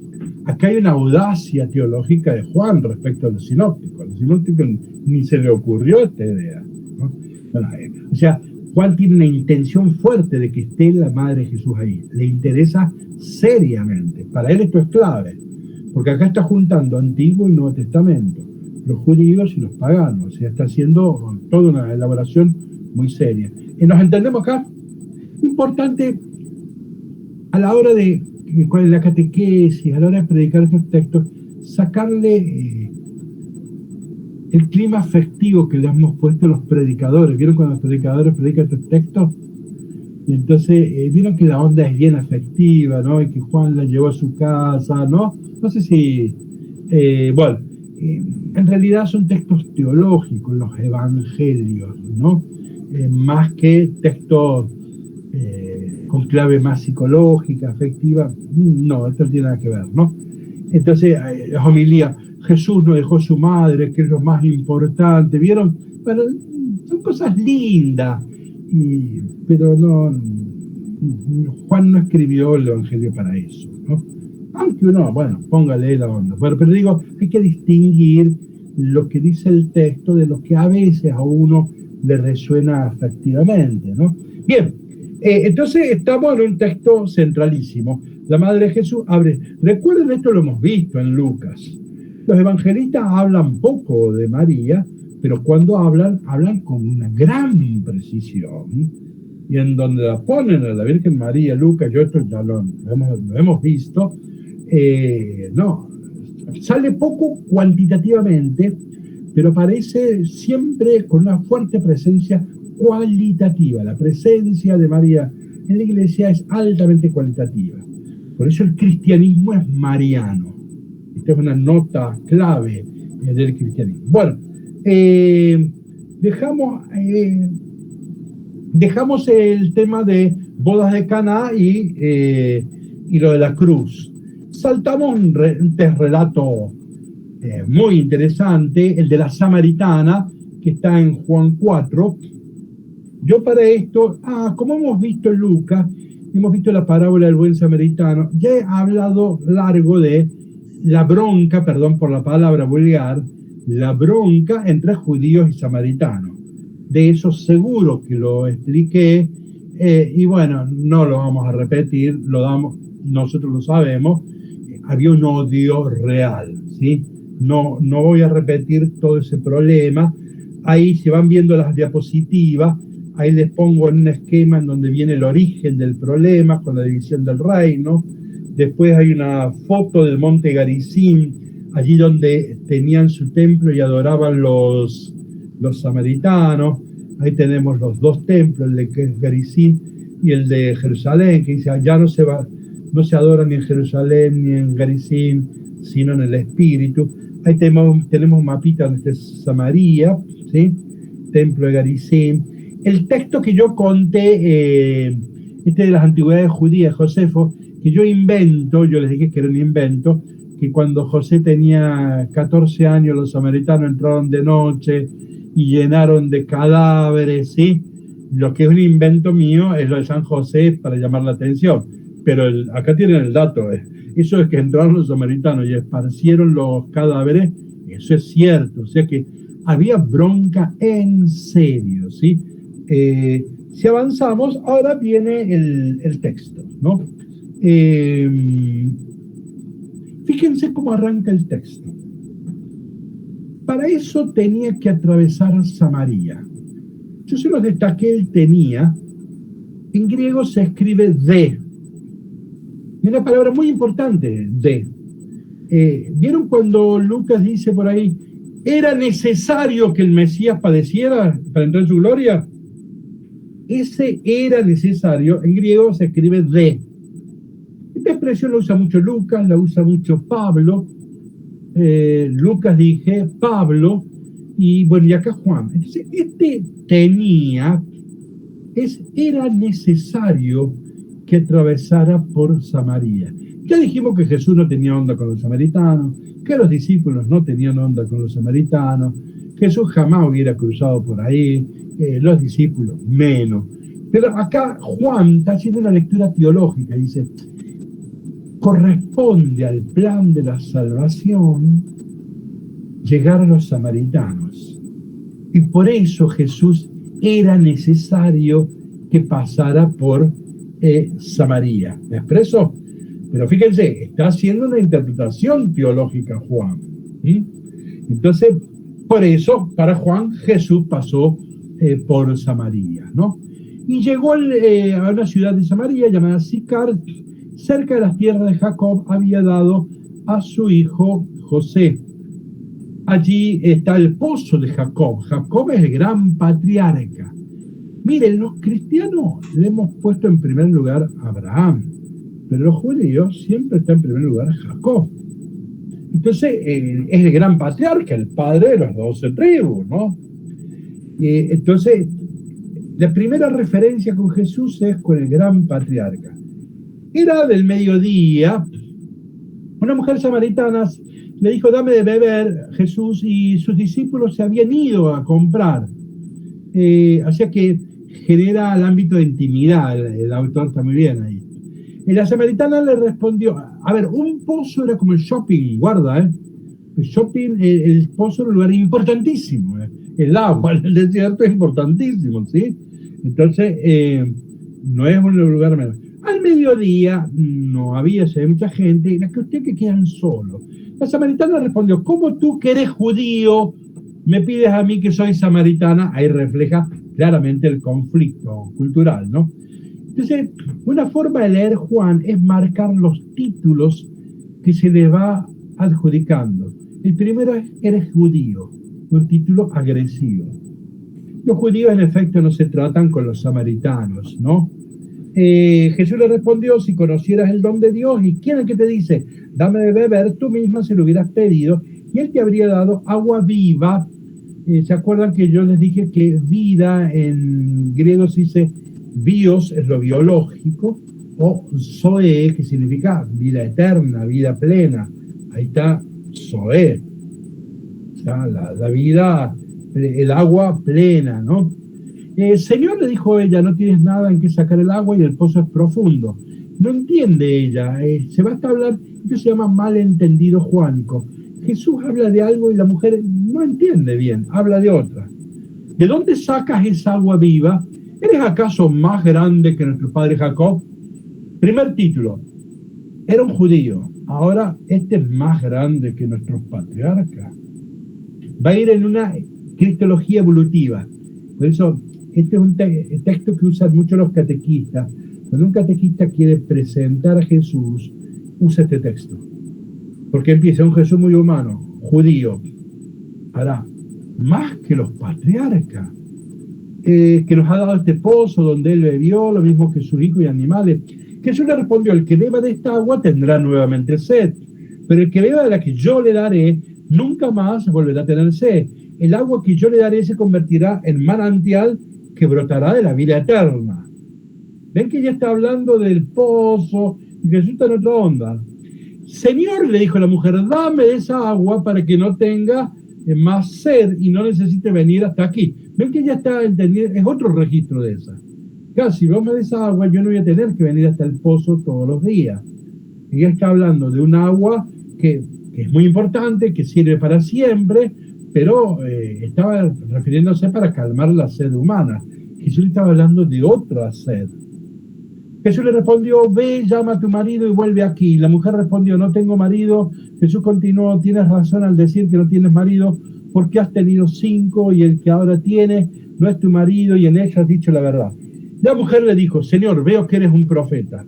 A: acá hay una audacia teológica de Juan respecto a los sinópticos. A los sinópticos ni se le ocurrió esta idea, ¿no? Bueno, o sea, Juan tiene una intención fuerte de que esté la Madre de Jesús ahí. Le interesa seriamente. Para él esto es clave. Porque acá está juntando Antiguo y Nuevo Testamento. Los judíos y los paganos. O sea, está haciendo toda una elaboración muy seria. ¿Y nos entendemos acá? Importante a la hora de la catequesis, a la hora de predicar estos textos, sacarle el clima festivo que le hemos puesto a los predicadores. ¿Vieron cuando los predicadores predican estos textos? Y entonces, vieron que la onda es bien afectiva, ¿no? Y que Juan la llevó a su casa, ¿no? No sé si... bueno, en realidad son textos teológicos, los evangelios, ¿no? Más que textos con clave más psicológica, afectiva. No, esto no tiene nada que ver, ¿no? Entonces, la homilía, Jesús no dejó su madre, que es lo más importante, ¿vieron? Bueno, son cosas lindas, pero no, Juan no escribió el Evangelio para eso, ¿no? Aunque uno, bueno, póngale la onda. Bueno, pero digo, hay que distinguir lo que dice el texto de lo que a veces a uno le resuena afectivamente, ¿no? Bien, entonces estamos en un texto centralísimo. La Madre de Jesús abre. Recuerden, esto lo hemos visto en Lucas. Los evangelistas hablan poco de María, pero cuando hablan con una gran precisión. Y en donde la ponen a la Virgen María, Lucas, yo esto ya lo hemos visto, no, sale poco cuantitativamente, pero aparece siempre con una fuerte presencia cualitativa. La presencia de María en la iglesia es altamente cualitativa. Por eso el cristianismo es mariano. Esta es una nota clave del cristianismo. Bueno, dejamos el tema de bodas de Caná y lo de la cruz. Saltamos un relato muy interesante, el de la samaritana, que está en Juan 4. Yo para esto, como hemos visto en Lucas, hemos visto la parábola del buen samaritano, ya he hablado largo de la bronca, perdón por la palabra vulgar, la bronca entre judíos y samaritanos. De eso seguro que lo expliqué, y bueno, no lo vamos a repetir, nosotros lo sabemos, había un odio real, ¿sí? No voy a repetir todo ese problema. Ahí se van viendo las diapositivas, ahí les pongo en un esquema en donde viene el origen del problema con la división del reino. Después hay una foto del monte Garizim, allí donde tenían su templo y adoraban los samaritanos. Ahí tenemos los dos templos, el de Garizim y el de Jerusalén, que dice, ya no se adora ni en Jerusalén ni en Garizim, sino en el espíritu. Ahí tenemos un mapita donde está Samaria, ¿sí? Templo de Garizim. El texto que yo conté, de las antigüedades judías, Josefo, que yo les dije que era un invento, que cuando José tenía 14 años los samaritanos entraron de noche y llenaron de cadáveres, ¿sí? Lo que es un invento mío es lo de San José para llamar la atención, pero acá tienen el dato, eso es que entraron los samaritanos y esparcieron los cadáveres, eso es cierto, o sea que había bronca en serio, ¿sí? Si avanzamos, ahora viene el texto, ¿no? Fíjense cómo arranca el texto. Para eso tenía que atravesar Samaria. Yo se los destaqué, él tenía. En griego se escribe de. Y una palabra muy importante, de. ¿Vieron cuando Lucas dice por ahí, era necesario que el Mesías padeciera para entrar en su gloria? Ese era necesario, en griego se escribe de. Esta expresión la usa mucho Lucas, la usa mucho Pablo. Lucas dije, Pablo, y bueno, y acá Juan. Entonces, era necesario que atravesara por Samaria. Ya dijimos que Jesús no tenía onda con los samaritanos, que los discípulos no tenían onda con los samaritanos, Jesús jamás hubiera cruzado por ahí, los discípulos menos. Pero acá Juan está haciendo una lectura teológica, dice, corresponde al plan de la salvación llegar a los samaritanos. Y por eso Jesús era necesario que pasara por Samaria. ¿Me expreso? Pero fíjense, está haciendo una interpretación teológica Juan. ¿Sí? Entonces, por eso, para Juan, Jesús pasó por Samaria, ¿no? Y llegó a una ciudad de Samaria llamada Sicar, cerca de las tierras de Jacob, había dado a su hijo José. Allí está el pozo de Jacob. Jacob es el gran patriarca. Miren, los cristianos le hemos puesto en primer lugar a Abraham, pero los judíos siempre está en primer lugar Jacob. Entonces, es el gran patriarca, el padre de las 12 tribus, ¿no? Entonces, la primera referencia con Jesús es con el gran patriarca. Era del mediodía, una mujer samaritana le dijo, dame de beber, Jesús, y sus discípulos se habían ido a comprar. Así que genera el ámbito de intimidad, el autor está muy bien ahí. Y la samaritana le respondió, a ver, un pozo era como el shopping, guarda, el shopping, el pozo era un lugar importantísimo, el agua en el desierto es importantísimo, ¿sí? Entonces, no es un lugar menor. Al mediodía no había mucha gente, y la cuestión que quedan solos. La samaritana respondió, ¿cómo tú que eres judío me pides a mí que soy samaritana? Ahí refleja claramente el conflicto cultural, ¿no? Entonces, una forma de leer Juan es marcar los títulos que se le va adjudicando. El primero es, eres judío, un título agresivo. Los judíos en efecto no se tratan con los samaritanos, ¿no? Jesús le respondió, si conocieras el don de Dios, ¿y quién es el que te dice? Dame de beber, tú misma se lo hubieras pedido, y él te habría dado agua viva. ¿Se acuerdan que yo les dije que vida en griego se dice bios, es lo biológico, o zoe, que significa vida eterna, vida plena? Ahí está zoe, o sea, la vida, el agua plena, ¿no? Señor, le dijo ella, no tienes nada en que sacar el agua y el pozo es profundo. No entiende ella, se va a hablar, esto se llama malentendido juánico. Jesús habla de algo y la mujer no entiende bien, habla de otra. ¿De dónde sacas esa agua viva? ¿Eres acaso más grande que nuestro padre Jacob? Primer título, era un judío, ahora este es más grande que nuestros patriarcas. Va a ir en una cristología evolutiva, por eso este es un texto que usan mucho los catequistas. Cuando un catequista quiere presentar a Jesús, usa este texto. Porque empieza un Jesús muy humano, judío. Ahora, más que los patriarcas, que nos ha dado este pozo donde él bebió, lo mismo que sus hijos y animales. Jesús le respondió, el que beba de esta agua tendrá nuevamente sed, pero el que beba de la que yo le daré, nunca más volverá a tener sed. El agua que yo le daré se convertirá en manantial que brotará de la vida eterna. ¿Ven que ya está hablando del pozo? Y Jesús está en otra onda. Señor, le dijo la mujer, dame esa agua para que no tenga más sed y no necesite venir hasta aquí. ¿Ven que ya está entendiendo? Es otro registro de esa. Claro, si vos me des agua, yo no voy a tener que venir hasta el pozo todos los días. Y ya está hablando de un agua que es muy importante, que sirve para siempre, pero estaba refiriéndose para calmar la sed humana. Jesús estaba hablando de otra sed. Jesús le respondió, ve, llama a tu marido y vuelve aquí. La mujer respondió, no tengo marido. Jesús continuó, tienes razón al decir que no tienes marido, porque has tenido 5 y el que ahora tienes no es tu marido y en eso has dicho la verdad. La mujer le dijo, Señor, veo que eres un profeta.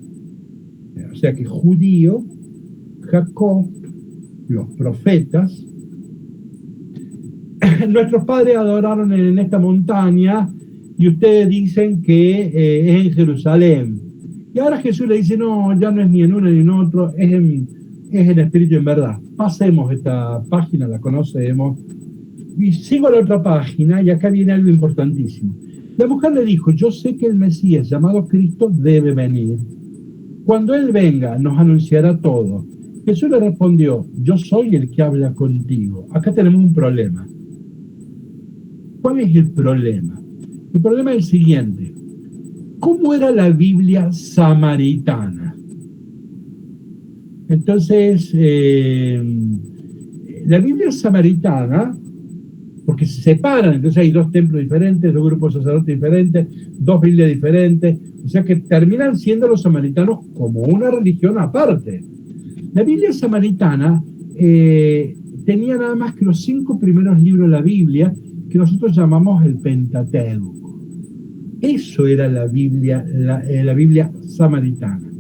A: O sea que judío, Jacob, los profetas, nuestros padres adoraron en esta montaña y ustedes dicen que es en Jerusalén. Y ahora Jesús le dice, no, ya no es ni en uno ni en otro, es en espíritu y en verdad. Pasemos esta página, la conocemos. Y sigo a la otra página y acá viene algo importantísimo. La mujer le dijo, yo sé que el Mesías llamado Cristo debe venir. Cuando Él venga, nos anunciará todo. Jesús le respondió, yo soy el que habla contigo. Acá tenemos un problema. ¿Cuál es el problema? El problema es el siguiente. ¿Cómo era la Biblia samaritana? Entonces, la Biblia samaritana, porque se separan, entonces hay 2 templos diferentes, 2 grupos sacerdotes diferentes, 2 Biblias diferentes, o sea que terminan siendo los samaritanos como una religión aparte. La Biblia samaritana tenía nada más que los 5 primeros libros de la Biblia, que nosotros llamamos el Pentateuco. Eso era la Biblia samaritana.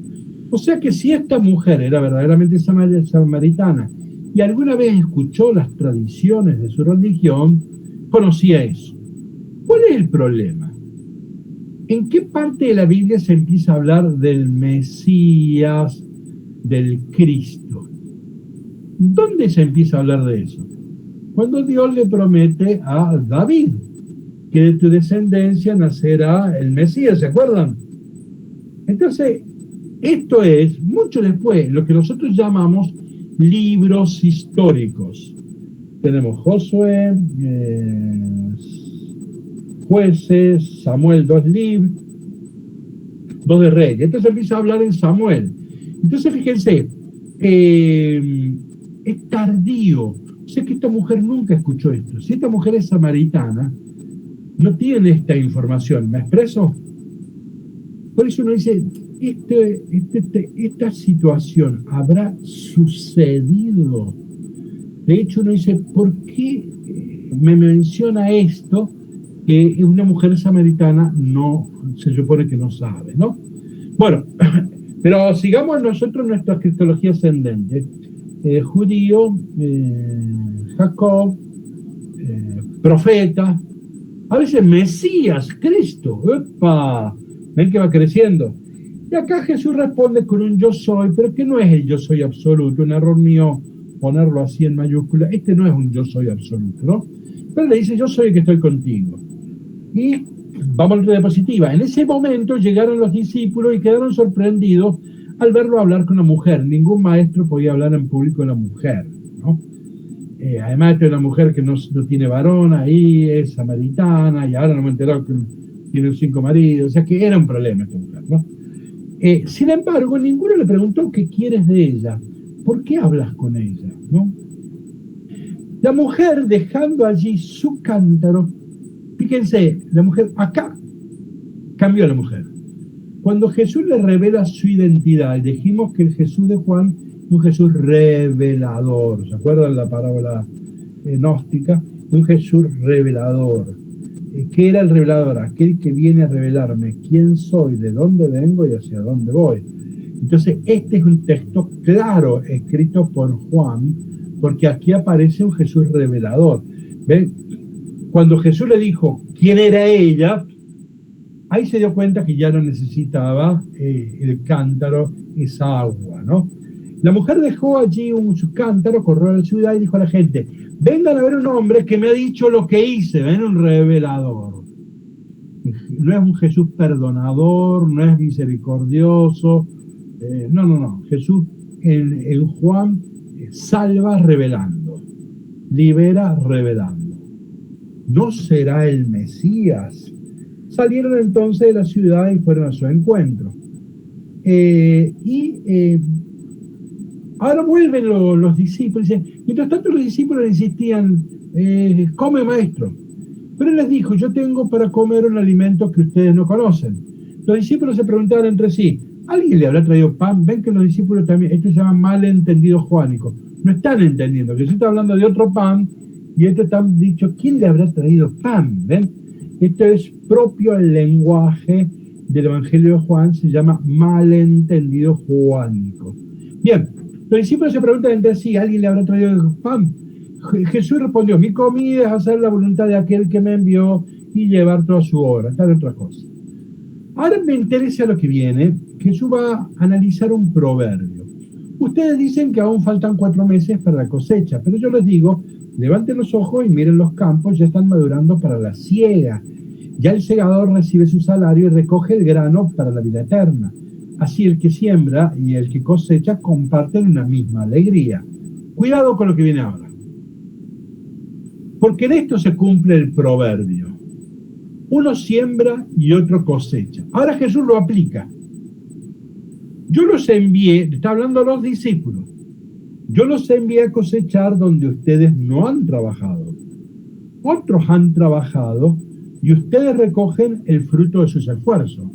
A: O sea que si esta mujer era verdaderamente samaritana y alguna vez escuchó las tradiciones de su religión, conocía eso. ¿Cuál es el problema? ¿En qué parte de la Biblia se empieza a hablar del Mesías, del Cristo? ¿Dónde se empieza a hablar de eso? Cuando Dios le promete a David que de tu descendencia nacerá el Mesías, ¿se acuerdan? Entonces, esto es, mucho después, lo que nosotros llamamos libros históricos. Tenemos Josué, Jueces, Samuel, 2 libros, 2 de Reyes. Entonces empieza a hablar en Samuel. Entonces, fíjense, es tardío. O sea que esta mujer nunca escuchó esto. Si esta mujer es samaritana, no tiene esta información. ¿Me expreso? Por eso uno dice, esta situación habrá sucedido. De hecho, uno dice, ¿por qué me menciona esto que una mujer samaritana no se supone que no sabe, ¿no? Bueno, pero sigamos nosotros nuestra cristología ascendente. judío, Jacob, profeta, a veces Mesías, Cristo. ¡Epa! ¿Ven que va creciendo? Y acá Jesús responde con un yo soy, pero que no es el yo soy absoluto. Un error mío ponerlo así en mayúscula. Este no es un yo soy absoluto, ¿no? Pero le dice yo soy el que estoy contigo. Y vamos a la diapositiva. En ese momento llegaron los discípulos y quedaron sorprendidos al verlo hablar con una mujer. Ningún maestro podía hablar en público de la mujer, ¿no? Además, esta es una mujer que no tiene varón ahí, es samaritana, y ahora no me he enterado que tiene 5 maridos, o sea que era un problema esta mujer, ¿no? Sin embargo, ninguno le preguntó qué quieres de ella, por qué hablas con ella, ¿no? La mujer, dejando allí su cántaro, fíjense, la mujer acá cambió a la mujer. Cuando Jesús le revela su identidad, dijimos que el Jesús de Juan es un Jesús revelador. ¿Se acuerdan la parábola gnóstica? Un Jesús revelador. ¿Qué era el revelador? Aquel que viene a revelarme quién soy, de dónde vengo y hacia dónde voy. Entonces, este es un texto claro, escrito por Juan, porque aquí aparece un Jesús revelador. ¿Ven? Cuando Jesús le dijo quién era ella, ahí se dio cuenta que ya no necesitaba el cántaro, esa agua, ¿no? La mujer dejó allí su cántaro, corrió a la ciudad y dijo a la gente, vengan a ver un hombre que me ha dicho lo que hice. Ven, un revelador. No es un Jesús perdonador, no es misericordioso. No. Jesús en Juan salva revelando, libera revelando. ¿No será el Mesías? Salieron entonces de la ciudad y fueron a su encuentro. Ahora vuelven los discípulos. Mientras tanto los discípulos insistían, come maestro. Pero él les dijo, yo tengo para comer un alimento que ustedes no conocen. Los discípulos se preguntaban entre sí, ¿alguien le habrá traído pan? Ven que los discípulos también, esto se llama malentendido juánico. No están entendiendo, que yo estoy hablando de otro pan y esto están dicho, ¿quién le habrá traído pan? ¿Ven? Esto es propio al lenguaje del Evangelio de Juan, se llama malentendido juánico. Bien, los discípulos se preguntan entre sí, ¿alguien le habrá traído pan? Jesús respondió, mi comida es hacer la voluntad de aquel que me envió y llevar toda su obra, tal otra cosa. Ahora me interesa lo que viene. Jesús va a analizar un proverbio. Ustedes dicen que aún faltan 4 meses para la cosecha, pero yo les digo, levanten los ojos y miren los campos, ya están madurando para la siega. Ya el segador recibe su salario y recoge el grano para la vida eterna. Así el que siembra y el que cosecha comparten una misma alegría. Cuidado con lo que viene ahora. Porque en esto se cumple el proverbio. Uno siembra y otro cosecha. Ahora Jesús lo aplica. Yo los envié, está hablando a los discípulos, yo los envié a cosechar donde ustedes no han trabajado. Otros han trabajado y ustedes recogen el fruto de sus esfuerzos.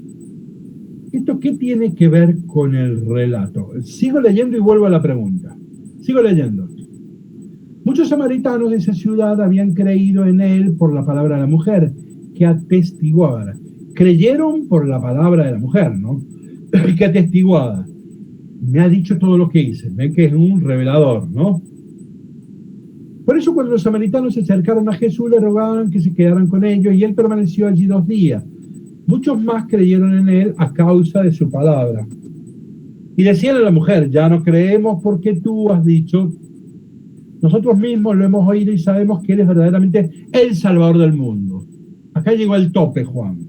A: ¿Esto qué tiene que ver con el relato? Sigo leyendo y vuelvo a la pregunta. Sigo leyendo. Muchos samaritanos de esa ciudad habían creído en él por la palabra de la mujer, que atestiguaba. Creyeron por la palabra de la mujer, ¿no? Que atestiguada. Me ha dicho todo lo que hice. Ven que es un revelador, ¿no? Por eso cuando los samaritanos se acercaron a Jesús le rogaban que se quedaran con ellos y él permaneció allí 2 días. Muchos más creyeron en él a causa de su palabra. Y decían a la mujer, ya no creemos porque tú has dicho, nosotros mismos lo hemos oído y sabemos que él es verdaderamente el Salvador del mundo. Acá llegó al tope Juan.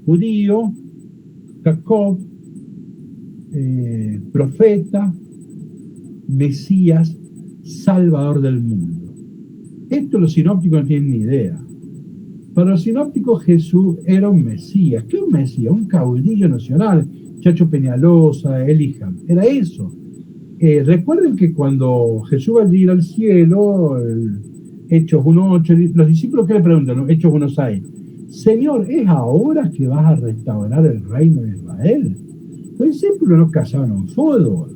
A: Judío, Jacob, profeta, Mesías, Salvador del mundo. Esto los sinópticos no tienen ni idea. Para los sinópticos Jesús era un Mesías. ¿Qué es un Mesías? Un caudillo nacional. Chacho Peñalosa, Elijam. Era eso. Recuerden que cuando Jesús va a ir al cielo, Hechos 1.8, los discípulos, ¿qué le preguntan? Hechos 1.6. Señor, ¿es ahora que vas a restaurar el reino de Israel? Los discípulos no cazaban fútbol.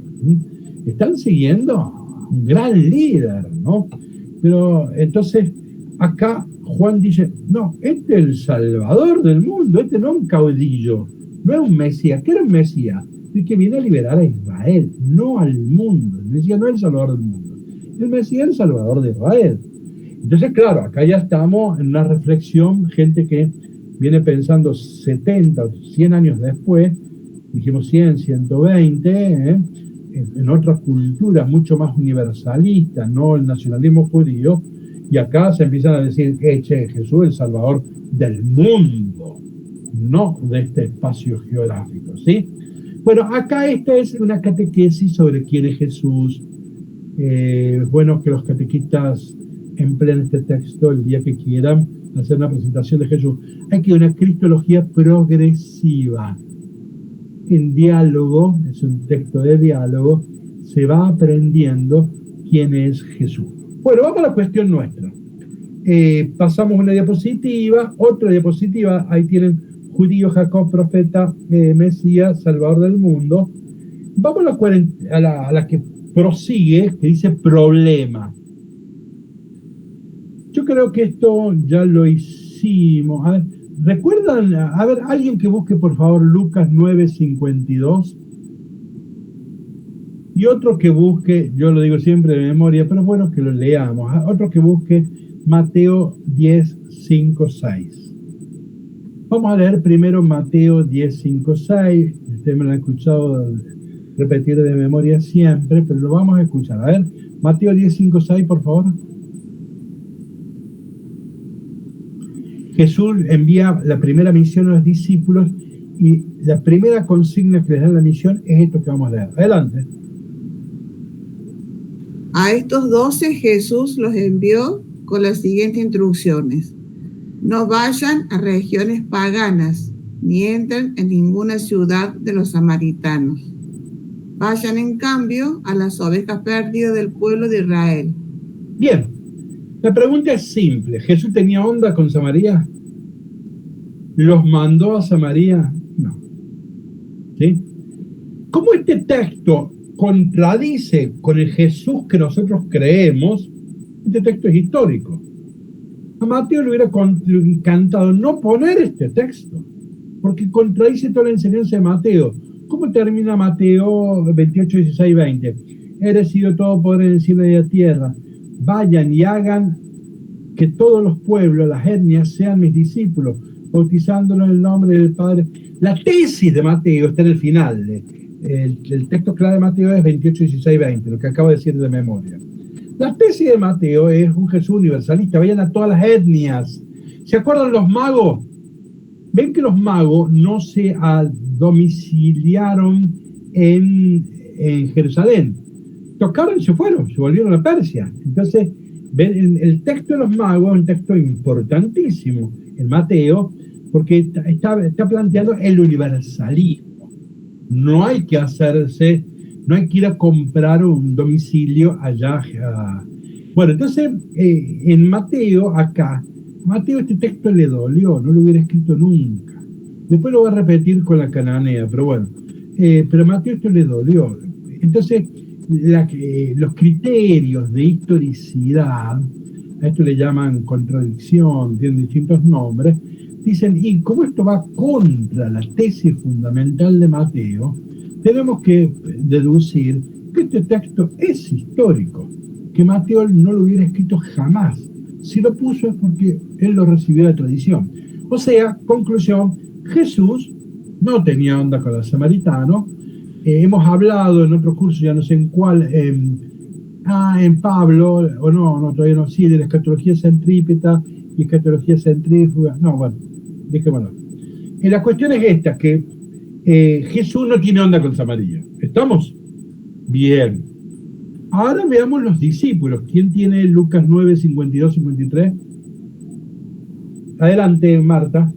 A: Están siguiendo a un gran líder, ¿no? Pero entonces, acá Juan dice, no, este es el Salvador del mundo, este no es un caudillo, no es un Mesías. ¿Qué era un Mesías? el que viene a liberar a Israel, no al mundo. El Mesías no es el Salvador del mundo, el Mesías es el Salvador de Israel. Entonces, claro, acá ya estamos en una reflexión, gente que viene pensando 70 o 100 años después, dijimos 100, 120, en otras culturas mucho más universalistas, no el nacionalismo judío, y acá se empiezan a decir, che, Jesús es el Salvador del mundo, no de este espacio geográfico, ¿sí? Bueno, acá esta es una catequesis sobre quién es Jesús. Bueno, que los catequistas empleen este texto el día que quieran hacer una presentación de Jesús. Hay que una cristología progresiva. En diálogo, es un texto de diálogo, se va aprendiendo quién es Jesús. Bueno, vamos a la cuestión nuestra. Pasamos una diapositiva, otra diapositiva, ahí tienen judío, Jacob, profeta, Mesías, Salvador del mundo. Vamos a la que prosigue, que dice problema. Yo creo que esto ya lo hicimos. A ver, ¿recuerdan? A ver, alguien que busque por favor Lucas 9:52 y otro que busque, yo lo digo siempre de memoria, pero es bueno que lo leamos. Otro que busque Mateo 10:5-6. Vamos a leer primero Mateo 10:5-6. Ustedes me lo han escuchado repetir de memoria siempre, pero lo vamos a escuchar. A ver, Mateo 10:5-6, por favor. Jesús envía la primera misión a los discípulos y la primera consigna que les da la misión es esto que vamos a leer. Adelante.
C: A estos 12 Jesús los envió con las siguientes instrucciones. No vayan a regiones paganas, ni entren en ninguna ciudad de los samaritanos. Vayan en cambio a las ovejas perdidas del pueblo de Israel.
A: Bien, la pregunta es simple. ¿Jesús tenía onda con Samaria? ¿Los mandó a Samaria? No. ¿Sí? ¿Cómo este texto contradice con el Jesús que nosotros creemos? Este texto es histórico. A Mateo le hubiera encantado no poner este texto, porque contradice toda la enseñanza de Mateo. ¿Cómo termina Mateo 28:16-20? He recibido todo poder en el cielo y en la tierra. Vayan y hagan que todos los pueblos, las etnias, sean mis discípulos, bautizándolos en el nombre del Padre. La tesis de Mateo está en el final. El texto clave de Mateo es 28:16-20, lo que acabo de decir de memoria. La tesis de Mateo es un Jesús universalista. Vayan a todas las etnias. ¿Se acuerdan los magos? Ven que los magos no se domiciliaron en Jerusalén. Tocaron y se fueron, se volvieron a Persia. Entonces, ven, el texto de los magos es un texto importantísimo en Mateo, porque está planteando el universalismo. No hay que ir a comprar un domicilio allá. Bueno, entonces, en Mateo, acá, Mateo este texto le dolió, no lo hubiera escrito nunca. Después lo va a repetir con la cananea, pero bueno. Pero a Mateo esto le dolió. Entonces, los criterios de historicidad, a esto le llaman contradicción, tienen distintos nombres, dicen, y como esto va contra la tesis fundamental de Mateo, tenemos que deducir que este texto es histórico, que Mateo no lo hubiera escrito jamás. Si lo puso es porque él lo recibió de tradición. O sea, conclusión, Jesús no tenía onda con los samaritanos. Hemos hablado en otro curso, ya no sé en cuál, en Pablo, o no, todavía no, sí, de la escatología centrípeta y escatología centrífuga. No, bueno, dejémoslo. La cuestión es esta, que Jesús no tiene onda con Samaria. ¿Estamos? Bien. Ahora veamos los discípulos. ¿Quién tiene Lucas 9, 52, 53? Adelante, Marta.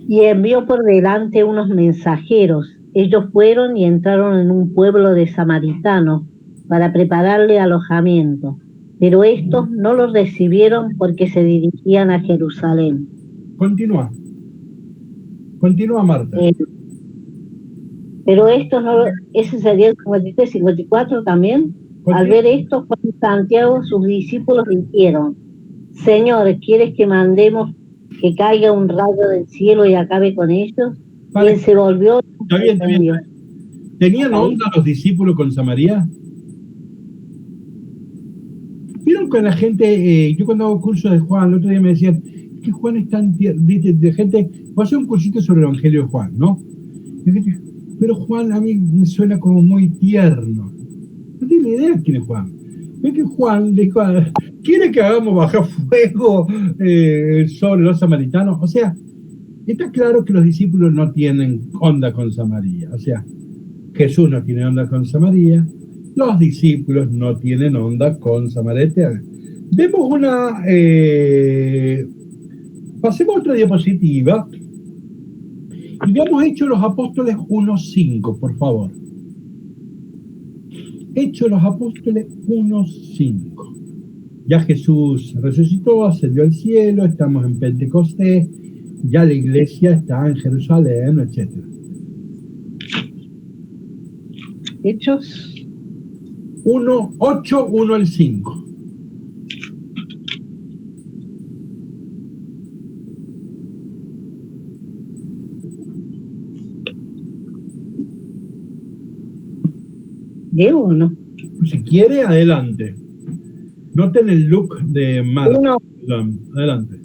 F: Y envió por delante unos mensajeros. Ellos fueron y entraron en un pueblo de samaritanos para prepararle alojamiento. Pero estos no los recibieron porque se dirigían a Jerusalén.
A: Continúa, Marta.
F: Pero estos no, ese sería el 53, 54 también. Al ver esto, Juan y Santiago, sus discípulos, dijeron: Señor, ¿quieres que mandemos que caiga un rayo del cielo y acabe con ellos? Y él se volvió y
A: Está bien, está bien.
F: entendió.
A: ¿Tenían onda los discípulos con Samaria? Vieron que la gente, yo cuando hago curso de Juan, el otro día me decían, que Juan es tan tierno, de gente, voy a hacer un cursito sobre el Evangelio de Juan, ¿no? Y gente, pero Juan a mí me suena como muy tierno. No tiene idea quién es Juan. Ve que Juan dijo, ¿quiere que hagamos bajar fuego sobre los samaritanos? O sea, está claro que los discípulos no tienen onda con Samaria. O sea, Jesús no tiene onda con Samaria, los discípulos no tienen onda con Samaria. Vemos una... pasemos a otra diapositiva y veamos Hechos de los Apóstoles 1:5, por favor. Hechos de los Apóstoles 1:5. Ya Jesús resucitó, ascendió al cielo, estamos en Pentecostés, ya la iglesia está en Jerusalén, etc.
F: Hechos
A: 1:8, 1 al 5.
F: de uno.
A: Si quiere, adelante. Noten el look de Marta.
F: Uno.
A: Adelante.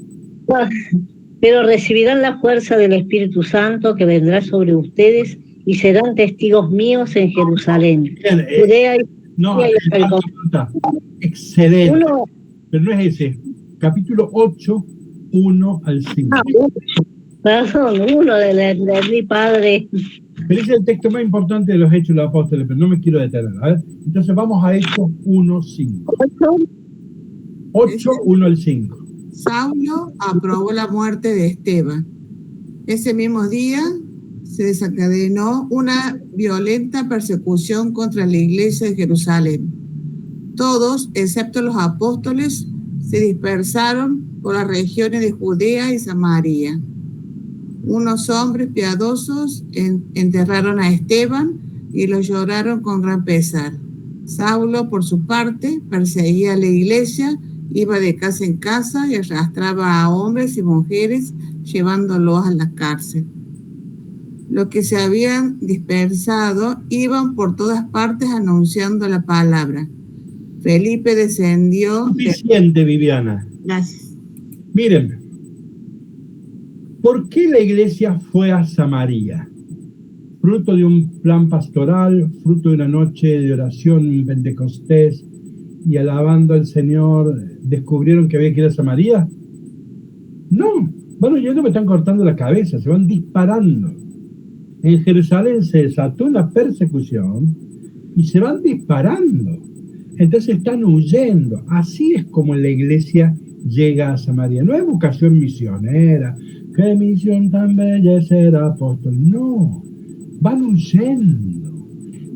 F: Pero recibirán la fuerza del Espíritu Santo que vendrá sobre ustedes y serán testigos míos en Jerusalén,
A: Bien,
F: Judea y
A: no,
F: Samaria.
A: excelente.
F: Uno,
A: Pero no es ese. Capítulo 8, 1 al 5.
F: perdón, uno de mi padre.
A: Pero ese es el texto más importante de los Hechos de los Apóstoles, pero no me quiero detener. A ver, entonces vamos a Hechos 1, 5. 8, 1 al 5.
C: Saulo aprobó la muerte de Esteban. Ese mismo día se desencadenó una violenta persecución contra la iglesia de Jerusalén. Todos, excepto los apóstoles, se dispersaron por las regiones de Judea y Samaria. Unos hombres piadosos enterraron a Esteban y lo lloraron con gran pesar. Saulo, por su parte, perseguía a la iglesia, iba de casa en casa y arrastraba a hombres y mujeres, llevándolos a la cárcel. Los que se habían dispersado iban por todas partes anunciando la palabra. Felipe descendió...
A: Suficiente, Viviana.
C: Gracias.
A: Miren, ¿por qué la iglesia fue a Samaria? Fruto de un plan pastoral, fruto de una noche de oración en Pentecostés y alabando al Señor, ¿descubrieron que había que ir a Samaria? No, van oyendo, me están cortando la cabeza, se van disparando. En Jerusalén se desató una persecución y se van disparando. Entonces están huyendo. Así es como la iglesia llega a Samaria. No es vocación misionera. ¿Qué misión tan bella es ser apóstol? No, van huyendo.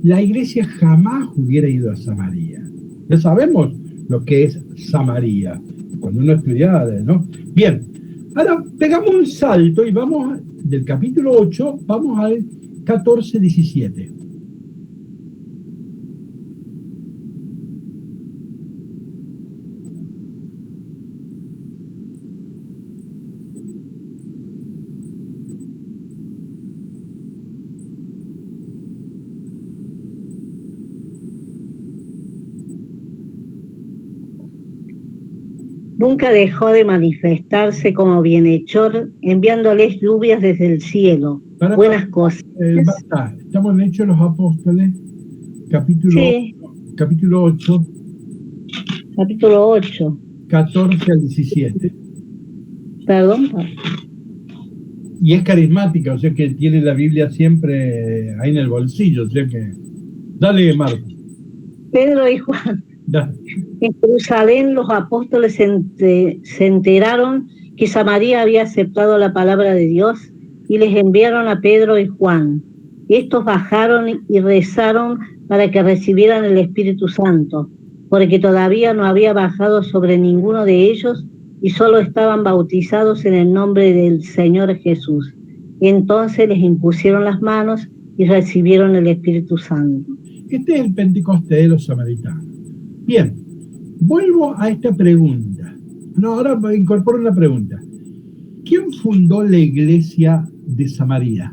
A: La iglesia jamás hubiera ido a Samaria. Ya sabemos lo que es Samaria, cuando uno estudiaba, ¿no? Bien, ahora pegamos un salto y vamos del capítulo 8, vamos al 14-17.
F: Nunca dejó de manifestarse como bienhechor, enviándoles lluvias desde el cielo, buenas cosas.
A: Basta. Estamos en Hechos de los Apóstoles, capítulo 8.
F: Capítulo 8.
A: 14 al 17.
F: Perdón.
A: Y es carismática, o sea que tiene la Biblia siempre ahí en el bolsillo, o sea que... Dale, Marta.
F: Pedro y Juan.
A: Dale.
F: En Jerusalén los apóstoles se enteraron que Samaria había aceptado la palabra de Dios y les enviaron a Pedro y Juan. Estos bajaron y rezaron para que recibieran el Espíritu Santo, porque todavía no había bajado sobre ninguno de ellos y solo estaban bautizados en el nombre del Señor Jesús. Entonces les impusieron las manos y recibieron el Espíritu Santo.
A: Este es el Pentecostés de los samaritanos. Bien, vuelvo a esta pregunta. No, ahora incorporo una pregunta. ¿Quién fundó la iglesia de Samaria?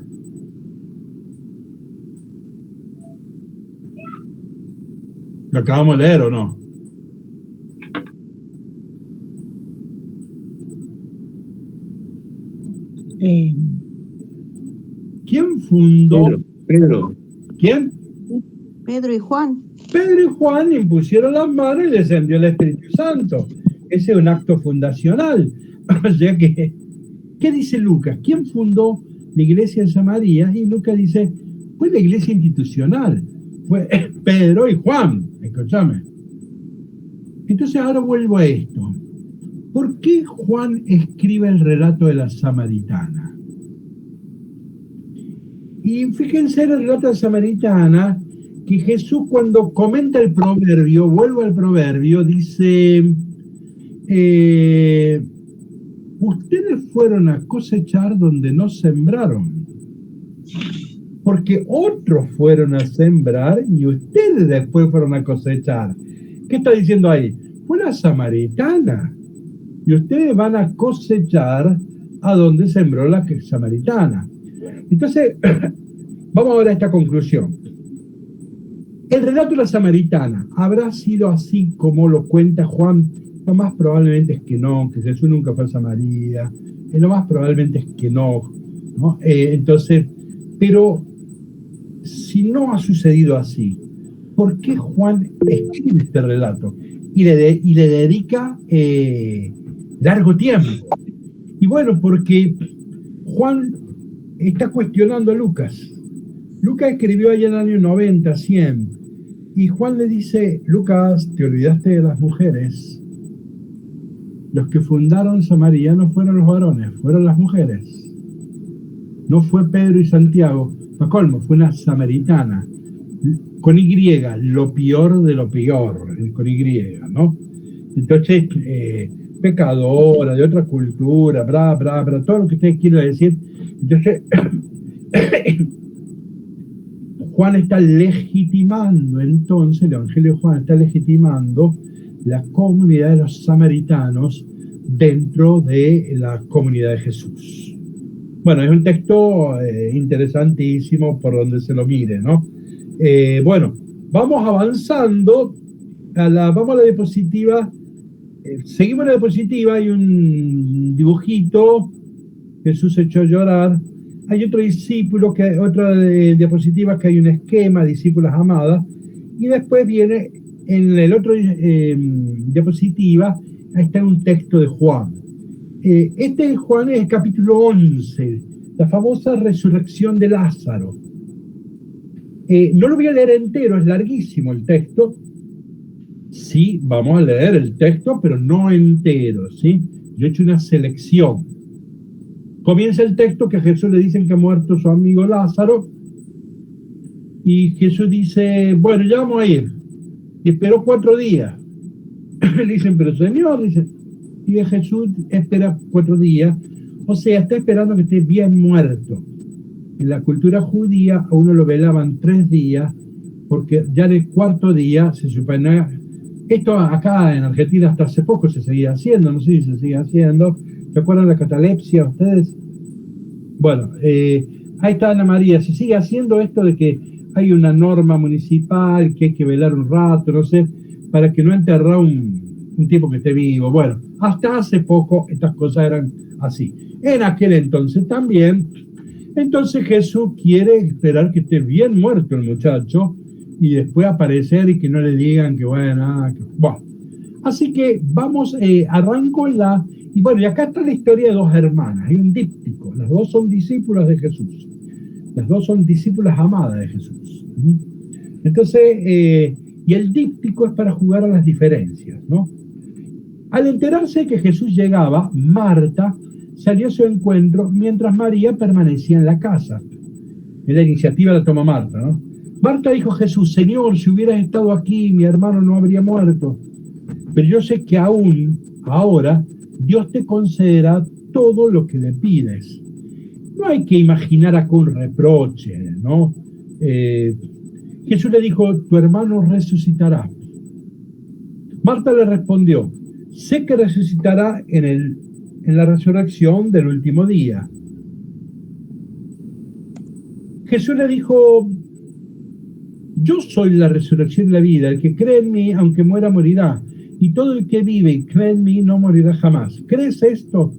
A: Lo acabamos de leer, ¿o no? ¿Quién fundó?
B: Pedro.
A: ¿Quién?
G: Pedro y Juan.
A: Pedro y Juan impusieron las manos y descendió el Espíritu Santo. Ese es un acto fundacional. O sea que, ¿qué dice Lucas? ¿Quién fundó la iglesia en Samaria? Y Lucas dice, fue la iglesia institucional. Fue Pedro y Juan. Escúchame. Entonces ahora vuelvo a esto. ¿Por qué Juan escribe el relato de la samaritana? Y fíjense en el relato de la samaritana, que Jesús cuando comenta el proverbio, vuelvo al proverbio, dice, ustedes fueron a cosechar donde no sembraron, porque otros fueron a sembrar y ustedes después fueron a cosechar. ¿Qué está diciendo ahí? Fue la samaritana. Y ustedes van a cosechar a donde sembró la samaritana. Entonces, vamos ahora a esta conclusión. El relato de la samaritana habrá sido así como lo cuenta Juan. Lo más probablemente es que no, que Jesús nunca fue a Samaria. Lo más probablemente es que no, ¿no? Entonces, pero si no ha sucedido así, ¿por qué Juan escribe este relato? Y le dedica largo tiempo. Y bueno, porque Juan está cuestionando a Lucas. Lucas escribió allá en el año 90, 100. Y Juan le dice, Lucas, te olvidaste de las mujeres. Los que fundaron Samaria no fueron los varones, fueron las mujeres. No fue Pedro y Santiago. Para colmo, fue una samaritana. Con Y, lo peor de lo peor, con Y, ¿no? Entonces, pecadora, de otra cultura, todo lo que ustedes quieran decir. Entonces, Juan está legitimando, entonces, el Evangelio de Juan está legitimando la comunidad de los samaritanos dentro de la comunidad de Jesús. Bueno, es un texto interesantísimo por donde se lo mire, ¿no? Bueno, vamos avanzando, vamos a la diapositiva, seguimos la diapositiva, hay un dibujito, Jesús se echó a llorar, hay otro discípulo, otra diapositiva que hay un esquema, discípulas amadas, y después viene en el otro diapositiva, ahí está un texto de Juan. Este de Juan es el capítulo 11, la famosa resurrección de Lázaro. No lo voy a leer entero, es larguísimo el texto. Sí, vamos a leer el texto, pero no entero, ¿sí? Yo he hecho una selección. Comienza el texto que a Jesús le dicen que ha muerto su amigo Lázaro. Y Jesús dice, bueno, ya vamos a ir. Y esperó 4 días. Le dicen, pero Señor, dice, y Jesús espera 4 días. O sea, está esperando que esté bien muerto. En la cultura judía a uno lo velaban 3 días, porque ya en el 4.º día se supone. Esto acá en Argentina hasta hace poco se seguía haciendo, no sé si se sigue haciendo. ¿Se acuerdan de la catalepsia ustedes? Bueno, ahí está Ana María. Se sigue haciendo esto de que hay una norma municipal que hay que velar un rato, no sé, para que no enterre un tipo que esté vivo. Bueno, hasta hace poco estas cosas eran así. En aquel entonces también. Entonces Jesús quiere esperar que esté bien muerto el muchacho y después aparecer y que no le digan que bueno. Así que vamos, arranco y bueno, y acá está la historia de 2 hermanas, hay un díptico, las 2 son discípulas de Jesús, las 2 son discípulas amadas de Jesús. Entonces, y el díptico es para jugar a las diferencias, ¿no? Al enterarse que Jesús llegaba, Marta salió a su encuentro mientras María permanecía en la casa. La iniciativa la toma Marta, ¿no? Marta dijo a Jesús, Señor, si hubieras estado aquí, mi hermano no habría muerto. Pero yo sé que aún, ahora, Dios te concederá todo lo que le pides. No hay que imaginar acá un reproche, ¿no? Jesús le dijo, tu hermano resucitará. Marta le respondió, sé que resucitará en la resurrección del último día. Jesús le dijo, yo soy la resurrección y la vida, el que cree en mí, aunque muera, morirá, y todo el que vive y cree en mí no morirá jamás. ¿Crees esto?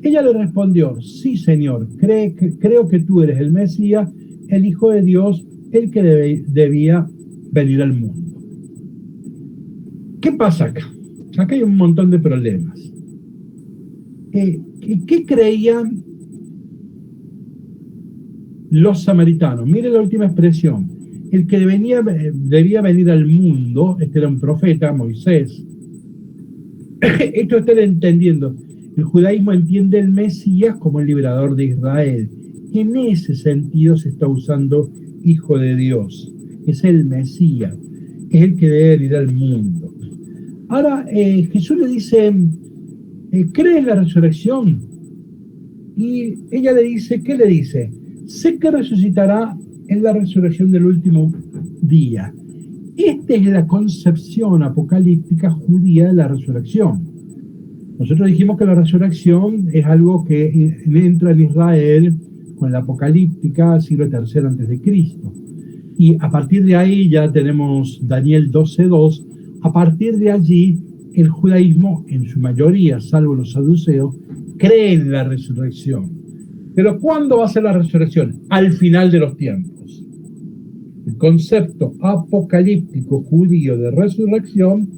A: Ella le respondió, sí, Señor, creo que tú eres el Mesías, el Hijo de Dios, el que debía venir al mundo. ¿Qué pasa acá? Acá hay un montón de problemas. ¿Qué creían los samaritanos? Mire la última expresión. El que debía venir al mundo, este era un profeta, Moisés. Esto están entendiendo. El judaísmo entiende el Mesías como el liberador de Israel. En ese sentido se está usando Hijo de Dios. Es el Mesías, es el que debe venir al mundo. Ahora Jesús le dice, ¿cree en la resurrección? Y ella le dice, ¿qué le dice? Sé que resucitará en la resurrección del último día. Esta es la concepción apocalíptica judía de la resurrección. Nosotros dijimos que la resurrección es algo que entra en Israel con la apocalíptica siglo III antes de Cristo. Y a partir de ahí ya tenemos Daniel 12:2. A partir de allí, el judaísmo, en su mayoría, salvo los saduceos, cree en la resurrección. Pero ¿cuándo va a ser la resurrección? Al final de los tiempos. El concepto apocalíptico judío de resurrección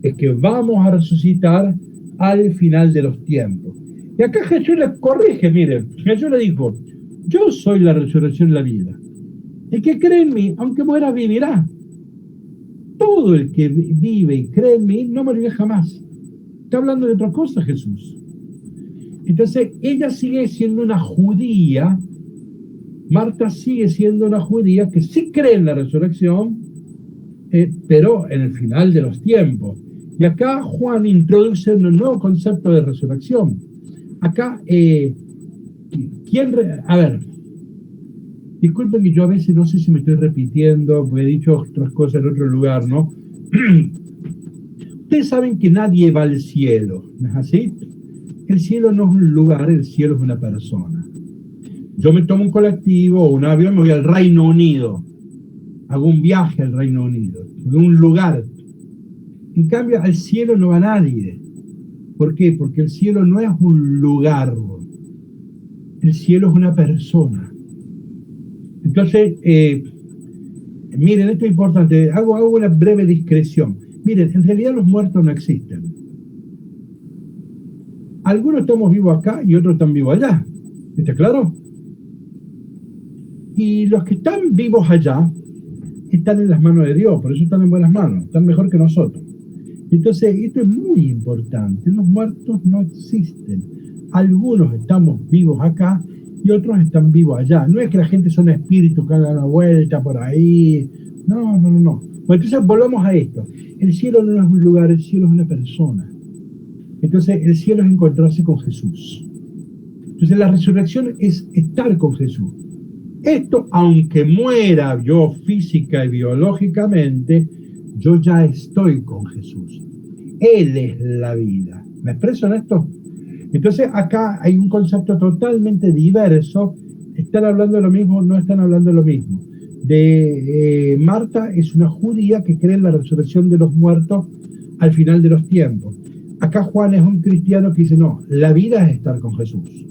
A: es que vamos a resucitar al final de los tiempos. Y acá Jesús le corrige, miren, Jesús le dijo, yo soy la resurrección y la vida. El que cree en mí, aunque muera, vivirá. Todo el que vive y cree en mí no morirá jamás. Está hablando de otra cosa Jesús. Entonces, ella sigue siendo una judía, Marta sigue siendo una judía que sí cree en la resurrección, pero en el final de los tiempos. Y acá Juan introduce un nuevo concepto de resurrección. Acá, a ver, disculpen que yo a veces no sé si me estoy repitiendo, porque he dicho otras cosas en otro lugar, ¿no? Ustedes saben que nadie va al cielo, ¿no es así? El cielo no es un lugar, el cielo es una persona. Yo me tomo un colectivo o un avión, me voy al Reino Unido, hago un viaje al Reino Unido, de un lugar. En cambio, al cielo no va nadie. ¿Por qué? Porque el cielo no es un lugar, el cielo es una persona. Entonces, miren, esto es importante, hago una breve discreción. Miren, en realidad los muertos no existen. Algunos estamos vivos acá y otros están vivos allá. ¿Está claro? Y los que están vivos allá están en las manos de Dios, por eso están en buenas manos, están mejor que nosotros. Entonces, esto es muy importante. Los muertos no existen. Algunos estamos vivos acá y otros están vivos allá. No es que la gente son espíritus que hagan una vuelta por ahí. No. Bueno, entonces volvamos a esto. El cielo no es un lugar, el cielo es una persona. Entonces, el cielo es encontrarse con Jesús. Entonces, la resurrección es estar con Jesús. Esto, aunque muera yo física y biológicamente, yo ya estoy con Jesús. Él es la vida. ¿Me expreso en esto? Entonces, acá hay un concepto totalmente diverso. ¿Están hablando de lo mismo? No están hablando de lo mismo. Marta es una judía que cree en la resurrección de los muertos al final de los tiempos. Acá Juan es un cristiano que dice, no, la vida es estar con Jesús.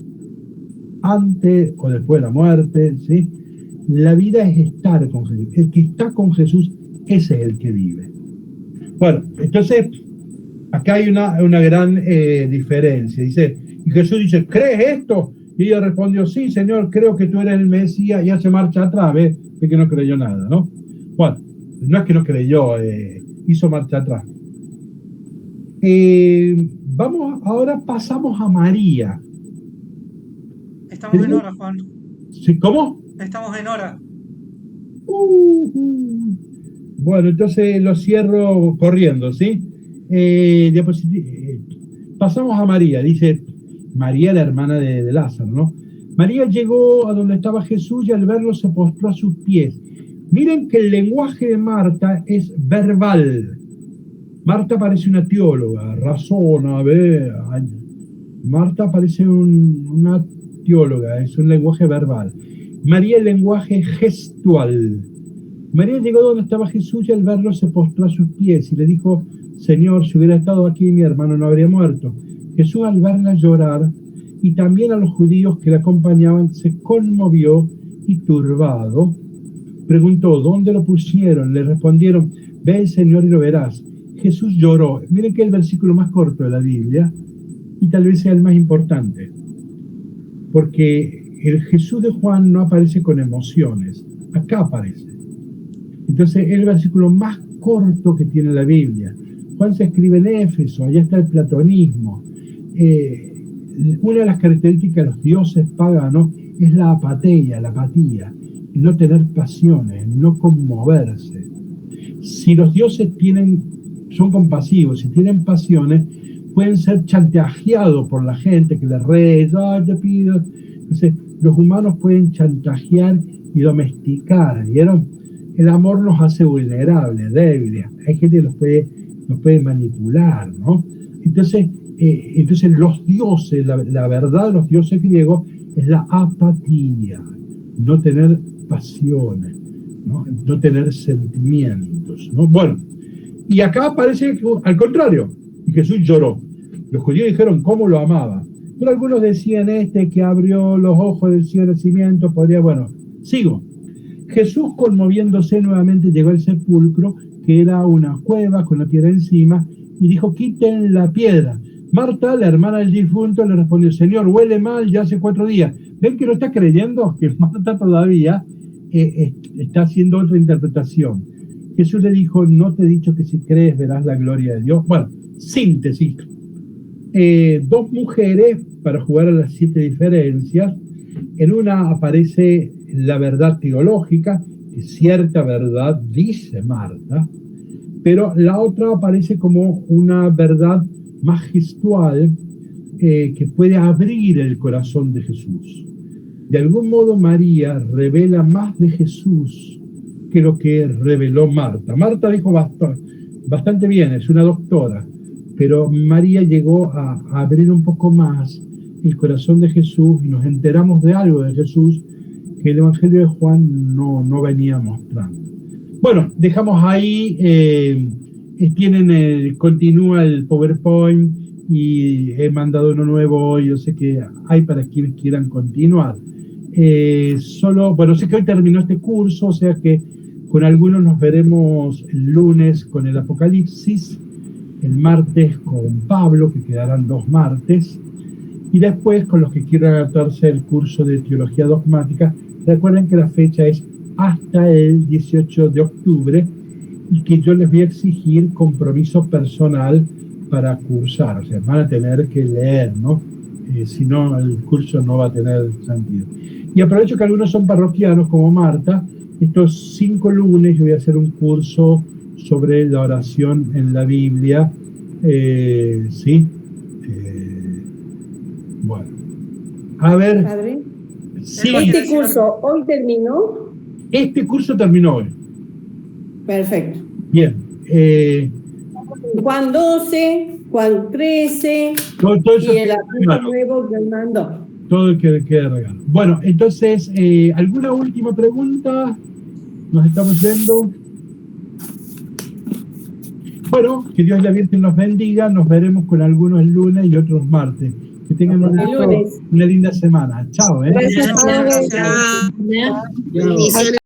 A: Antes o después de la muerte, ¿sí? La vida es estar con Jesús. El que está con Jesús, ese es el que vive. Bueno, entonces, acá hay una gran diferencia. Dice, y Jesús dice, ¿crees esto? Y ella respondió, sí, Señor, creo que tú eres el Mesías, y hace marcha atrás, ¿ves? Es que no creyó nada, ¿no? Bueno, no es que no creyó, hizo marcha atrás. Ahora pasamos a María.
E: Estamos en hora, Juan.
A: ¿Sí? ¿Cómo?
E: Estamos en hora.
A: Bueno, entonces lo cierro corriendo, ¿sí? Pasamos a María, dice María, la hermana de Lázaro, ¿no? María llegó a donde estaba Jesús y al verlo se postró a sus pies. Miren que el lenguaje de Marta es verbal. Marta parece una teóloga, razona, ve. Marta parece una teóloga, es un lenguaje verbal. María el lenguaje gestual. María llegó donde estaba Jesús y al verlo se postró a sus pies y le dijo: Señor, si hubiera estado aquí mi hermano no habría muerto. Jesús, al verla llorar y también a los judíos que la acompañaban, se conmovió y turbado preguntó: ¿dónde lo pusieron? Le respondieron: ve, Señor, y lo verás. Jesús lloró. Miren que es el versículo más corto de la Biblia y tal vez sea el más importante, porque el Jesús de Juan no aparece con emociones, acá aparece. Entonces es el versículo más corto que tiene la Biblia. Juan se escribe en Éfeso, allá está el platonismo. Una de las características de los dioses paganos es la apatía, el no tener pasiones, el no conmoverse. Si los dioses son compasivos, si tienen pasiones, pueden ser chantajeados por la gente que les reza, te pido. Entonces, los humanos pueden chantajear y domesticar, ¿vieron? El amor nos hace vulnerables, débiles. Hay gente que nos puede manipular, ¿no? Entonces los dioses, la verdad de los dioses griegos es la apatía, no tener pasiones, no tener sentimientos, ¿no? Bueno, y acá parece que, al contrario, y Jesús lloró. Los judíos dijeron cómo lo amaba, pero algunos decían que abrió los ojos del cielo de nacimiento, sigo. Jesús, conmoviéndose nuevamente, llegó al sepulcro, que era una cueva con la piedra encima, y dijo: quiten la piedra. Marta, la hermana del difunto, le respondió: Señor, huele mal, ya hace 4 días. ¿Ven que no está creyendo? Que Marta todavía está haciendo otra interpretación. Jesús le dijo: no te he dicho que si crees verás la gloria de Dios. Bueno, síntesis. 2 mujeres para jugar a las 7 diferencias. En una aparece la verdad teológica, que cierta verdad dice Marta, pero la otra aparece como una verdad más gestual que puede abrir el corazón de Jesús. De algún modo María revela más de Jesús que lo que reveló Marta. Marta dijo bastante bien, es una doctora, pero María llegó a abrir un poco más el corazón de Jesús y nos enteramos de algo de Jesús que el Evangelio de Juan no venía mostrando. Bueno, dejamos ahí, continúa el PowerPoint y he mandado uno nuevo hoy, yo sé que hay para quienes quieran continuar. Sé que hoy terminó este curso, o sea que con algunos nos veremos el lunes con el Apocalipsis, el martes con Pablo, que quedarán 2 martes, y después con los que quieran adaptarse al curso de Teología Dogmática. Recuerden que la fecha es hasta el 18 de octubre y que yo les voy a exigir compromiso personal para cursar. O sea, van a tener que leer, ¿no? Si no, el curso no va a tener sentido. Y aprovecho que algunos son parroquianos como Marta. Estos 5 lunes yo voy a hacer un curso sobre la oración en la Biblia. ¿Sí? Bueno. A ver.
D: Padre,
A: Sí.
D: ¿este curso hoy terminó?
A: Este curso terminó hoy.
D: Perfecto.
A: Bien.
D: Juan 12, Juan 13
A: Todo
D: y el apóstol nuevo que mandó.
A: todo el que quede regalo. Bueno, entonces, ¿alguna última pregunta? Nos estamos yendo. Bueno, que Dios la Virgen nos bendiga. Nos veremos con algunos el lunes y otros martes. Que tengan una linda semana. Chao.
D: Gracias.
H: Bendiciones.